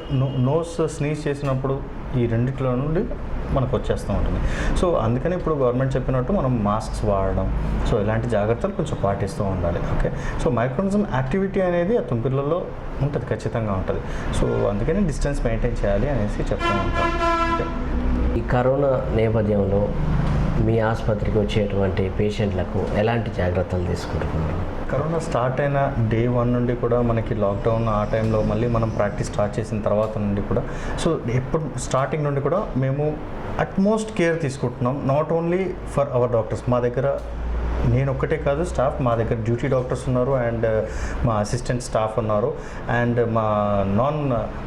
నోస్ స్నీజ్ చేసినప్పుడు ఈ రెండిట్లో నుండి మనకు వచ్చేస్తూ ఉంటుంది. సో అందుకని ఇప్పుడు గవర్నమెంట్ చెప్పినట్టు మనం మాస్క్స్ వాడడం, సో ఇలాంటి జాగ్రత్తలు కొంచెం పాటిస్తూ ఉండాలి. ఓకే, సో మైక్రోనిజం యాక్టివిటీ అనేది ఆ తుంపిర్లలో ఉంటుంది, ఖచ్చితంగా ఉంటుంది. సో అందుకని డిస్టెన్స్ మెయింటైన్ చేయాలి అనేసి చెప్తూ ఉంటాం. ఓకే, ఈ కరోనా నేపథ్యంలో మీ ఆసుపత్రికి వచ్చేటువంటి పేషెంట్లకు ఎలాంటి జాగ్రత్తలు తీసుకుంటున్నారు? కరోనా స్టార్ట్ అయిన డే 1 నుండి కూడా మనకి లాక్డౌన్ ఆ టైంలో మళ్ళీ మనం ప్రాక్టీస్ స్టార్ట్ చేసిన తర్వాత నుండి కూడా సో ఎప్పుడు స్టార్టింగ్ నుండి కూడా మేము అట్మోస్ట్ కేర్ తీసుకుంటున్నాం. Not only for hour doctors, మా దగ్గర నేను ఒక్కటే కాదు స్టాఫ్, మా దగ్గర డ్యూటీ డాక్టర్స్ ఉన్నారు అండ్ మా అసిస్టెంట్ స్టాఫ్ ఉన్నారు అండ్ మా నాన్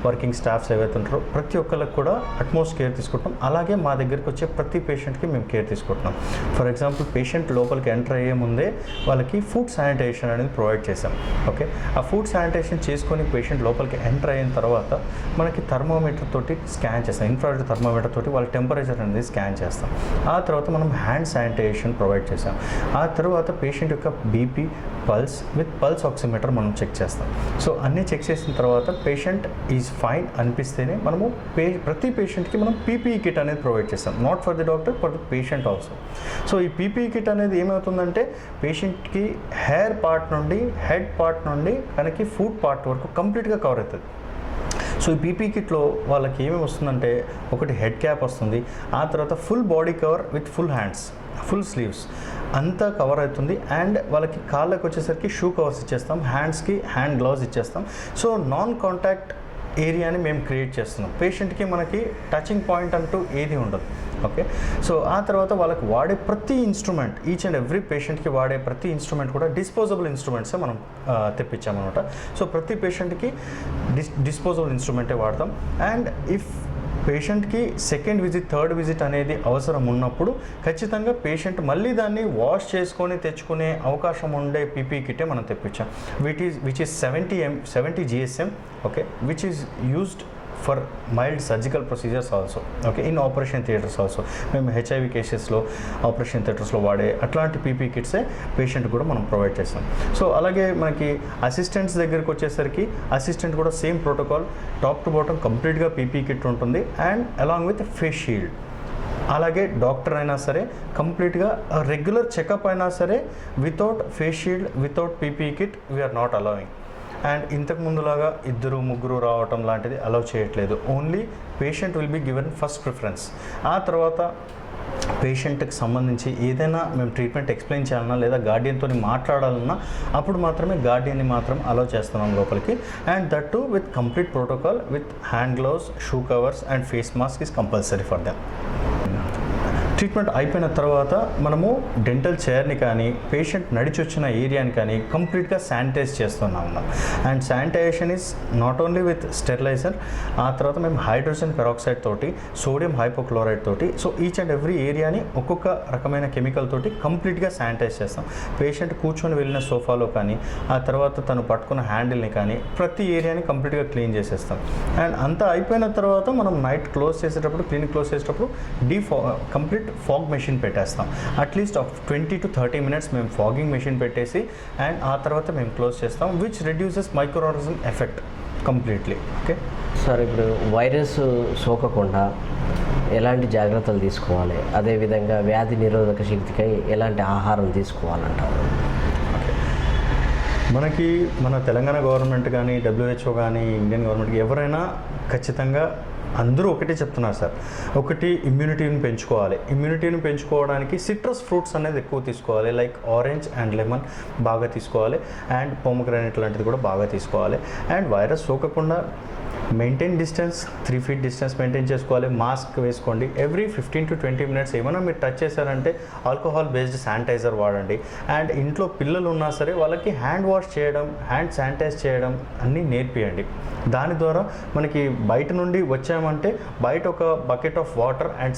వర్కింగ్ స్టాఫ్స్ ఏవైతే ఉంటారో ప్రతి ఒక్కరికి కూడా అట్మోస్ట్ కేర్ తీసుకుంటాం. అలాగే మా దగ్గరికి వచ్చే ప్రతి పేషెంట్కి మేము కేర్ తీసుకుంటున్నాం. ఫర్ ఎగ్జాంపుల్ పేషెంట్ లోపలికి ఎంటర్ అయ్యే ముందే వాళ్ళకి ఫుడ్ శానిటైజేషన్ అనేది ప్రొవైడ్ చేసాం. ఓకే, ఆ ఫుడ్ శానిటైజేషన్ చేసుకొని పేషెంట్ లోపలికి ఎంటర్ అయిన తర్వాత మనకి థర్మోమీటర్ తోటి స్కాన్ చేస్తాం, ఇన్ఫ్రారెడ్ థర్మోమీటర్ తోటి వాళ్ళ టెంపరేచర్ అనేది స్కాన్ చేస్తాం. ఆ తర్వాత మనం హ్యాండ్ శానిటైజేషన్ ప్రొవైడ్ చేసాం. ఆ తర్వాత పేషెంట్ యొక్క BP, pulse with pulse oximeter మనం చెక్ చేస్తాం. సో అన్నీ చెక్ చేసిన తర్వాత పేషెంట్ ఈజ్ ఫైన్ అనిపిస్తేనే మనము ప్రతి పేషెంట్కి మనం పీపీఈ కిట్ అనేది ప్రొవైడ్ చేస్తాం. Not for the doctor, for the patient also. So ఈ పీపీఈ కిట్ అనేది ఏమవుతుందంటే పేషెంట్కి హెయిర్ పార్ట్ నుండి హెడ్ పార్ట్ నుండి మనకి ఫుడ్ పార్ట్ వరకు కంప్లీట్గా కవర్ అవుతుంది. సో ఈ పీపీ కిట్లో వాళ్ళకి ఏమేమి వస్తుందంటే ఒకటి హెడ్ క్యాప్ వస్తుంది, ఆ తర్వాత full body cover with full hands, full sleeves అంతా కవర్ అవుతుంది. అండ్ వాళ్ళకి కాళ్ళకి వచ్చేసరికి షూ కవర్స్ ఇచ్చేస్తాం, హ్యాండ్స్కి హ్యాండ్ గ్లౌస్ ఇచ్చేస్తాం. సో నాన్ కాంటాక్ట్ ఏరియాని మేము క్రియేట్ చేస్తున్నాం. పేషెంట్కి మనకి టచింగ్ పాయింట్ అంటూ ఏది ఉండదు. ఓకే, సో ఆ తర్వాత వాళ్ళకి వాడే ప్రతి ఇన్స్ట్రుమెంట్, ఈచ్ అండ్ ఎవ్రీ పేషెంట్కి వాడే ప్రతి ఇన్స్ట్రుమెంట్ కూడా డిస్పోజబుల్ ఇన్స్ట్రుమెంట్సే మనం తెప్పించామన్నమాట. సో ప్రతి పేషెంట్కి డిస్పోజబుల్ ఇన్స్ట్రుమెంటే వాడతాం. అండ్ ఇఫ్ పేషెంట్కి సెకండ్ విజిట్, థర్డ్ విజిట్ అనేది అవసరం ఉన్నప్పుడు ఖచ్చితంగా పేషెంట్ మళ్ళీ దాన్ని వాష్ చేసుకొని తెచ్చుకునే అవకాశం ఉండే పీపీ కిట్టే మనం తెప్పించాం. Which is 70 GSM. Okay, which is used for mild surgical procedures also. Okay, in operation theatres also మేము HIV కేసెస్లో ఆపరేషన్ థియేటర్స్లో వాడే అట్లాంటి పీపీ కిట్సే పేషెంట్ కూడా మనం ప్రొవైడ్ చేస్తాం. సో అలాగే మనకి అసిస్టెంట్స్ దగ్గరికి వచ్చేసరికి అసిస్టెంట్ కూడా same protocol, top to bottom కంప్లీట్గా పీపీ కిట్ ఉంటుంది and along with face shield. అలాగే డాక్టర్ అయినా సరే కంప్లీట్గా రెగ్యులర్ చెకప్ అయినా సరే without face shield, without PP kit we are not allowing. And ఇంతకు ముందులాగా 2-3 రావటం లాంటిది అలౌ చేయట్లేదు. Only patient will be given first preference. ఆ తర్వాత పేషెంట్కి సంబంధించి ఏదైనా మేము ట్రీట్మెంట్ ఎక్స్ప్లెయిన్ చేయాలన్నా లేదా గార్డియన్తో మాట్లాడాలన్నా అప్పుడు మాత్రమే గార్డియన్ని మాత్రం అలౌ చేస్తున్నాం లోపలికి. And that to with complete protocol with hand gloves, shoe covers and face mask is compulsory for them. Treatment అయిపోయిన తర్వాత మనము డెంటల్ చైర్ని కానీ పేషెంట్ నడిచి వచ్చిన ఏరియాని కానీ కంప్లీట్గా శానిటైజ్ చేస్తున్నాం. And sanitization is not only with sterilizer, ఆ తర్వాత మేము హైడ్రోజన్ పెరాక్సైడ్ తోటి, సోడియం హైపోక్లోరైడ్ తోటి, సో ఈచ్ అండ్ ఎవ్రీ ఏరియాని ఒక్కొక్క రకమైన కెమికల్ తోటి కంప్లీట్గా శానిటైజ్ చేస్తాం. పేషెంట్ కూర్చొని వెళ్ళిన సోఫాలో కానీ ఆ తర్వాత తను పట్టుకున్న హ్యాండిల్ని కానీ ప్రతి ఏరియాని కంప్లీట్గా క్లీన్ చేసేస్తాం. అండ్ అంతా అయిపోయిన తర్వాత మనం నైట్ క్లోజ్ చేసేటప్పుడు, క్లినిక్ క్లోజ్ చేసేటప్పుడు కంప్లీట్ ఫాగ్ మెషిన్ పెట్టేస్తాం. అట్లీస్ట్ 20 to 30 minutes మేము ఫాగింగ్ మెషిన్ పెట్టేసి అండ్ ఆ తర్వాత మేము క్లోజ్ చేస్తాం, which reduces microorganism effect completely. Okay sir, ఇప్పుడు వైరస్ సోకకుండా ఎలాంటి జాగ్రత్తలు తీసుకోవాలి, అదేవిధంగా వ్యాధి నిరోధక శక్తికై ఎలాంటి ఆహారం తీసుకోవాలంటారు? మనకి మన తెలంగాణ గవర్నమెంట్ కానీ WHO కానీ ఇండియన్ గవర్నమెంట్ ఎవరైనా ఖచ్చితంగా అందరూ ఒకటే చెప్తున్నారు సార్. ఒకటి ఇమ్యూనిటీని పెంచుకోవాలి. ఇమ్యూనిటీని పెంచుకోవడానికి సిట్రస్ ఫ్రూట్స్ అనేది ఎక్కువ తీసుకోవాలి. లైక్ ఆరెంజ్ అండ్ లెమన్ బాగా తీసుకోవాలి, అండ్ పోమోగ్రానైట్ లాంటిది కూడా బాగా తీసుకోవాలి. అండ్ వైరస్ సోకకుండా maintain distance 3 feet distance maintain చేసుకోవాలి. మాస్క్ వేసుకోండి. ఎవ్రీ 15 to 20 minutes ఏమైనా మీరు టచ్ చేశారంటే ఆల్కహాల్ బేస్డ్ శానిటైజర్ వాడండి. అండ్ ఇంట్లో పిల్లలు ఉన్నా సరే వాళ్ళకి హ్యాండ్ వాష్ చేయడం, హ్యాండ్ శానిటైజ్ చేయడం అన్నీ నేర్పియండి. దాని ద్వారా మనకి బయట నుండి వచ్చామంటే బయట ఒక bucket of water and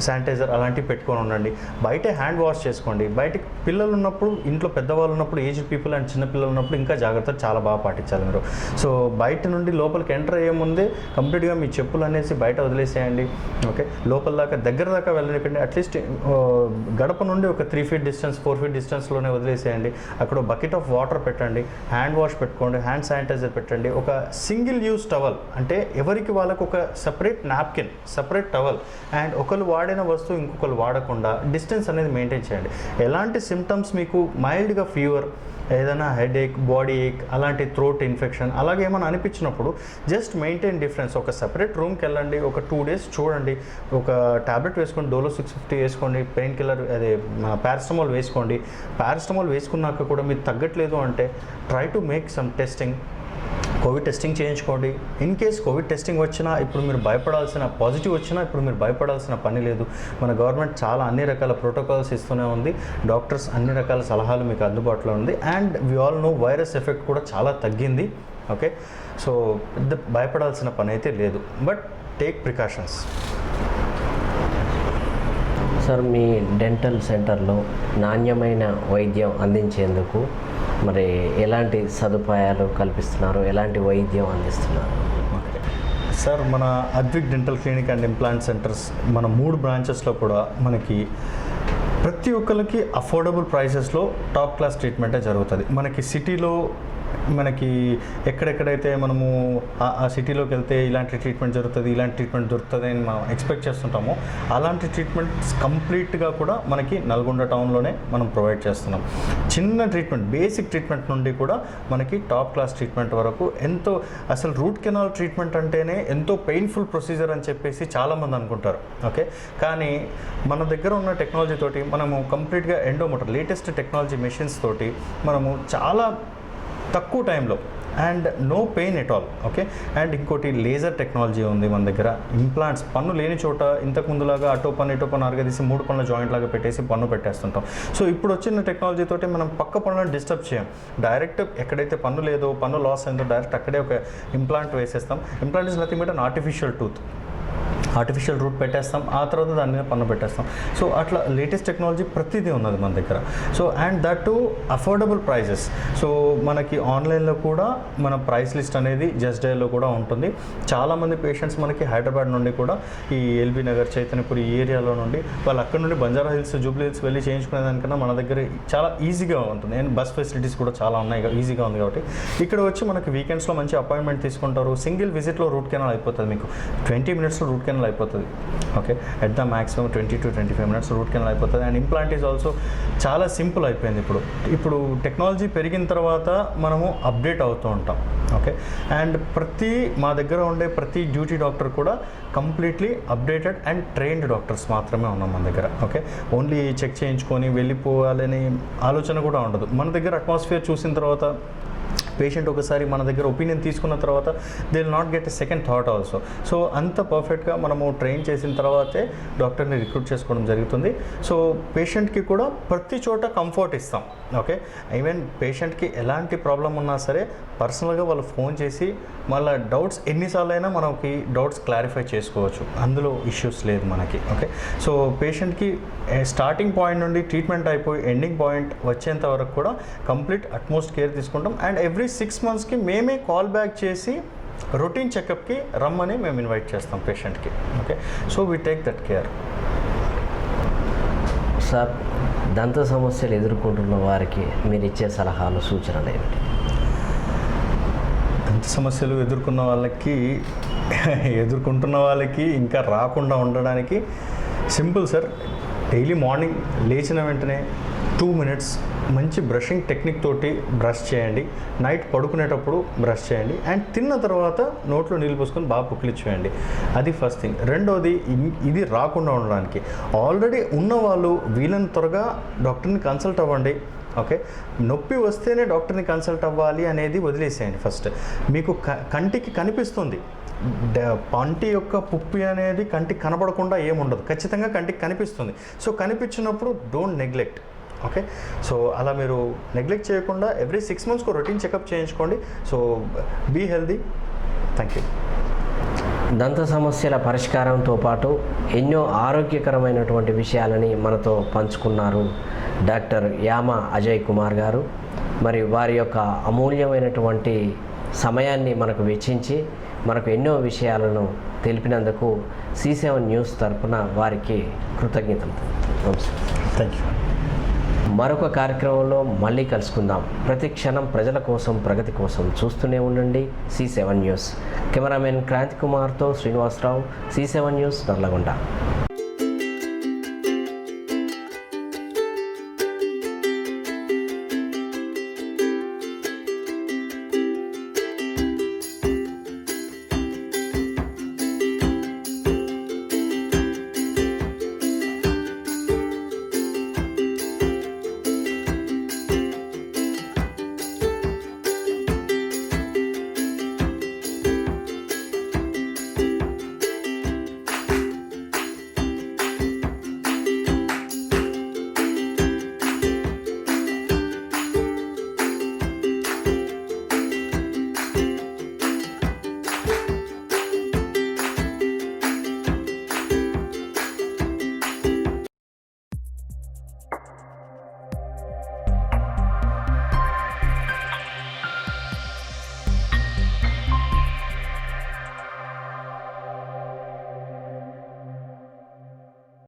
sanitizer అలాంటివి పెట్టుకొని ఉండండి. బయటే హ్యాండ్ వాష్ చేసుకోండి. బయటకి పిల్లలు ఉన్నప్పుడు, ఇంట్లో పెద్దవాళ్ళు ఉన్నప్పుడు, ఏజ్డ్ పీపుల్ అండ్ చిన్న పిల్లలు ఉన్నప్పుడు ఇంకా జాగ్రత్తలు చాలా బాగా పాటించాలి మీరు. సో బయట నుండి లోపలికి ఎంటర్ అయ్యే ముందే కంప్లీట్గా మీ చెప్పులు అనేసి బయట వదిలేసేయండి. ఓకే, లోపల దాకా దగ్గర దాకా వెళ్ళనివ్వండి. అట్లీస్ట్ గడప నుండి ఒక 3 feet డిస్టెన్స్ 4 feet డిస్టెన్స్లోనే వదిలేసేయండి. అక్కడ బకెట్ ఆఫ్ వాటర్ పెట్టండి, హ్యాండ్ వాష్ పెట్టుకోండి, హ్యాండ్ శానిటైజర్ పెట్టండి. ఒక సింగిల్ యూజ్ టవల్, అంటే ఎవరికి వాళ్ళకు ఒక separate napkin, separate towel, and ఒకరు వాడిన వస్తువు ఇంకొకరు వాడకుండా డిస్టెన్స్ అనేది మెయింటైన్ చేయండి. ఎలాంటి సిమ్టమ్స్ మీకు మైల్డ్గా ఫీవర్, ఏదైనా హెడేక్, బాడీ ఏక్, అలాంటి థ్రోట్ ఇన్ఫెక్షన్ అలాగే ఏమైనా అనిపించినప్పుడు జస్ట్ మెయింటైన్ డిఫరెన్స్. ఒక సపరేట్ రూమ్కి వెళ్ళండి, ఒక 2 days చూడండి. ఒక ట్యాబ్లెట్ వేసుకోండి, డోలో 650 వేసుకోండి, పెయిన్ కిల్లర్ అదే పారాసిటమాల్ వేసుకోండి. పారాసిటమాల్ వేసుకున్నాక కూడా మీరు తగ్గట్లేదు అంటే try to make some testing. Covid testing చేయించుకోండి. ఇన్ కేస్ కోవిడ్ టెస్టింగ్ వచ్చినా ఇప్పుడు మీరు భయపడాల్సిన, పాజిటివ్ వచ్చినా ఇప్పుడు మీరు భయపడాల్సిన పని లేదు. మన గవర్నమెంట్ చాలా అన్ని రకాల ప్రోటోకాల్స్ ఇస్తూనే ఉంది. డాక్టర్స్ అన్ని రకాల సలహాలు మీకు అందుబాటులో ఉంది. And we all know virus effect కూడా చాలా తగ్గింది. ఓకే, సో పెద్ద భయపడాల్సిన పని అయితే లేదు. But take precautions. Sir, me dental సెంటర్లో నాణ్యమైన వైద్యం అందించేందుకు మరి ఎలాంటి సదుపాయాలు కల్పిస్తున్నారు, ఎలాంటి వైద్యం అందిస్తున్నారు? సార్, మన Advik dental clinic and implant centres మన 3 బ్రాంచెస్లో కూడా మనకి ప్రతి ఒక్కరికి అఫోర్డబుల్ ప్రైసెస్లో టాప్ క్లాస్ ట్రీట్మెంటే జరుగుతుంది. మనకి సిటీలో మనకి ఎక్కడెక్కడైతే మనము ఆ సిటీలోకి వెళ్తే ఇలాంటి ట్రీట్మెంట్ జరుగుతుంది, ఇలాంటి ట్రీట్మెంట్ దొరుకుతుంది అని మనం ఎక్స్పెక్ట్ చేస్తుంటాము. అలాంటి ట్రీట్మెంట్స్ కంప్లీట్గా కూడా మనకి నల్గొండ టౌన్లోనే మనం ప్రొవైడ్ చేస్తున్నాం. చిన్న ట్రీట్మెంట్, బేసిక్ ట్రీట్మెంట్ నుండి కూడా మనకి టాప్ క్లాస్ ట్రీట్మెంట్ వరకు ఎంతో, అసలు రూట్ కెనాల్ ట్రీట్మెంట్ అంటేనే ఎంతో పెయిన్ఫుల్ ప్రొసీజర్ అని చెప్పేసి చాలామంది అనుకుంటారు. ఓకే, కానీ మన దగ్గర ఉన్న టెక్నాలజీ తోటి మనము కంప్లీట్గా ఎండోమోటర్ లేటెస్ట్ టెక్నాలజీ మెషిన్స్ తోటి మనము చాలా తక్కువ టైంలో and no pain at all. Okay, and ఇంకోటి లేజర్ టెక్నాలజీ ఉంది మన దగ్గర. ఇంప్లాంట్స్, పన్ను లేని చోట ఇంతకు ముందులాగా అటో పన్ను అరగదీసి 3 పనుల జాయింట్ లాగా పెట్టేసి పన్ను పెట్టేస్తుంటాం. సో ఇప్పుడు వచ్చిన టెక్నాలజీ తోటి మనం పక్క పనులను డిస్టర్బ్ చేయం. డైరెక్ట్ ఎక్కడైతే పన్ను లేదో, పన్ను లాస్ అయిందో డైరెక్ట్ అక్కడే ఒక ఇంప్లాంట్ వేసేస్తాం. Implant is nothing but an artificial tooth. Artificial root పెట్టేస్తాం, ఆ తర్వాత దాని మీద పన్ను పెట్టేస్తాం. సో అట్లా లేటెస్ట్ టెక్నాలజీ ప్రతిదీ ఉన్నది మన దగ్గర. So and that too affordable prices. సో మనకి ఆన్లైన్లో కూడా మన ప్రైస్ లిస్ట్ అనేది జస్ట్ డైల్లో కూడా ఉంటుంది. చాలామంది పేషెంట్స్ మనకి హైదరాబాద్ నుండి కూడా ఈ ఎల్బీ నగర్, చైతన్యపురి ఈ ఏరియాలో నుండి వాళ్ళు అక్కడ నుండి బంజారా హిల్స్, జూబ్లీ హిల్స్ వెళ్ళి చేయించుకునే దానికన్నా మన దగ్గర చాలా ఈజీగా ఉంటుంది. అండ్ బస్ ఫెసిలిటీస్ కూడా చాలా ఉన్నాయి, ఈజీగా ఉంది. కాబట్టి ఇక్కడ వచ్చి మనకి వీకెండ్స్లో మంచి అపాయింట్మెంట్ తీసుకుంటారు. సింగిల్ విజిట్లో రూట్ కెనాల్ అయిపోతుంది. మీకు 20 minutesలో రూట్ కెనాల్ అయిపోతుంది. Okay, at the maximum 20 to 25 minutes root canal అయిపోతుంది. అండ్ ఇంప్లాంట్ ఈజ్ ఆల్సో చాలా సింపుల్ అయిపోయింది. ఇప్పుడు టెక్నాలజీ పెరిగిన తర్వాత మనము అప్డేట్ అవుతూ ఉంటాం. ఓకే, అండ్ మా దగ్గర ఉండే ప్రతి డ్యూటీ డాక్టర్ కూడా completely updated and trained doctors మాత్రమే ఉన్నాం మన దగ్గర. ఓకే, ఓన్లీ చెక్ చేయించుకొని వెళ్ళిపోవాలని ఆలోచన కూడా ఉండదు. మన దగ్గర అట్మాస్ఫియర్ చూసిన తర్వాత పేషెంట్ ఒకసారి మన దగ్గర ఒపీనియన్ తీసుకున్న తర్వాత they will not get a second thought also. So అంత పర్ఫెక్ట్గా మనము ట్రైన్ చేసిన తర్వాతే డాక్టర్ని రిక్రూట్ చేసుకోవడం జరుగుతుంది. సో పేషెంట్కి కూడా ప్రతి చోట కంఫర్ట్ ఇస్తాం. ఓకే, ఈవెన్ పేషెంట్కి ఎలాంటి ప్రాబ్లం ఉన్నా సరే పర్సనల్గా వాళ్ళు ఫోన్ చేసి వాళ్ళ డౌట్స్ ఎన్నిసార్లు అయినా మనకి డౌట్స్ క్లారిఫై చేసుకోవచ్చు. అందులో ఇష్యూస్ లేదు మనకి. ఓకే, సో పేషెంట్కి స్టార్టింగ్ పాయింట్ నుండి ట్రీట్మెంట్ అయిపోయి ఎండింగ్ పాయింట్ వచ్చేంత వరకు కూడా కంప్లీట్ అట్మోస్ట్ కేర్ తీసుకుంటాం. అండ్ ఎవ్రీ 6 monthsకి మేమే కాల్ బ్యాక్ చేసి రొటీన్ చెకప్కి రమ్మని మేము ఇన్వైట్ చేస్తాం పేషెంట్కి. Okay, so we take that care. Sir, దంత సమస్యలు ఎదుర్కొంటున్న వారికి మీరు ఇచ్చే సలహాలు, సూచనలు ఏమిటి? దంత సమస్యలు ఎదుర్కొన్న వాళ్ళకి ఎదుర్కొంటున్న వాళ్ళకి ఇంకా రాకుండా ఉండడానికి సింపుల్ సార్. డైలీ మార్నింగ్ లేచిన వెంటనే 2 minutes మంచి బ్రషింగ్ టెక్నిక్ తోటి బ్రష్ చేయండి. నైట్ పడుకునేటప్పుడు బ్రష్ చేయండి. అండ్ తిన్న తర్వాత నోట్లో నీళ్ళు పోసుకొని బాగా పుక్కిలిచ్చేయండి. అది ఫస్ట్ థింగ్. రెండోది, ఇది రాకుండా ఉండడానికి ఆల్రెడీ ఉన్నవాళ్ళు వీళ్ళని త్వరగా డాక్టర్ని కన్సల్ట్ అవ్వండి. ఓకే, నొప్పి వస్తేనే డాక్టర్ని కన్సల్ట్ అవ్వాలి అనేది వదిలేసేయండి. ఫస్ట్ మీకు కంటికి కనిపిస్తుంది, పంటి యొక్క పుప్పి అనేది కంటికి కనబడకుండా ఏముండదు, ఖచ్చితంగా కంటికి కనిపిస్తుంది. సో కనిపించినప్పుడు డోంట్ నెగ్లెక్ట్. ఓకే, సో అలా మీరు నెగ్లెక్ట్ చేయకుండా ఎవ్రీ 6 months రొటీన్ చెకప్ చేయించుకోండి. So be healthy. Thank you. దంత సమస్యల పరిష్కారంతో పాటు ఎన్నో ఆరోగ్యకరమైనటువంటి విషయాలని మనతో పంచుకున్నారు డాక్టర్ యామ అజయ్ కుమార్ గారు. మరి వారి యొక్క అమూల్యమైనటువంటి సమయాన్ని మనకు వెచ్చించి మనకు ఎన్నో విషయాలను తెలిపినందుకు C7 న్యూస్ తరపున వారికి కృతజ్ఞతలు. Thank you. మరొక కార్యక్రమంలో మళ్ళీ కలుసుకుందాం. ప్రతి క్షణం ప్రజల కోసం, ప్రగతి కోసం చూస్తూనే ఉండండి C7 న్యూస్. కెమెరామెన్ క్రాంతి కుమార్తో శ్రీనివాసరావు, C7 న్యూస్, నల్లగొండ.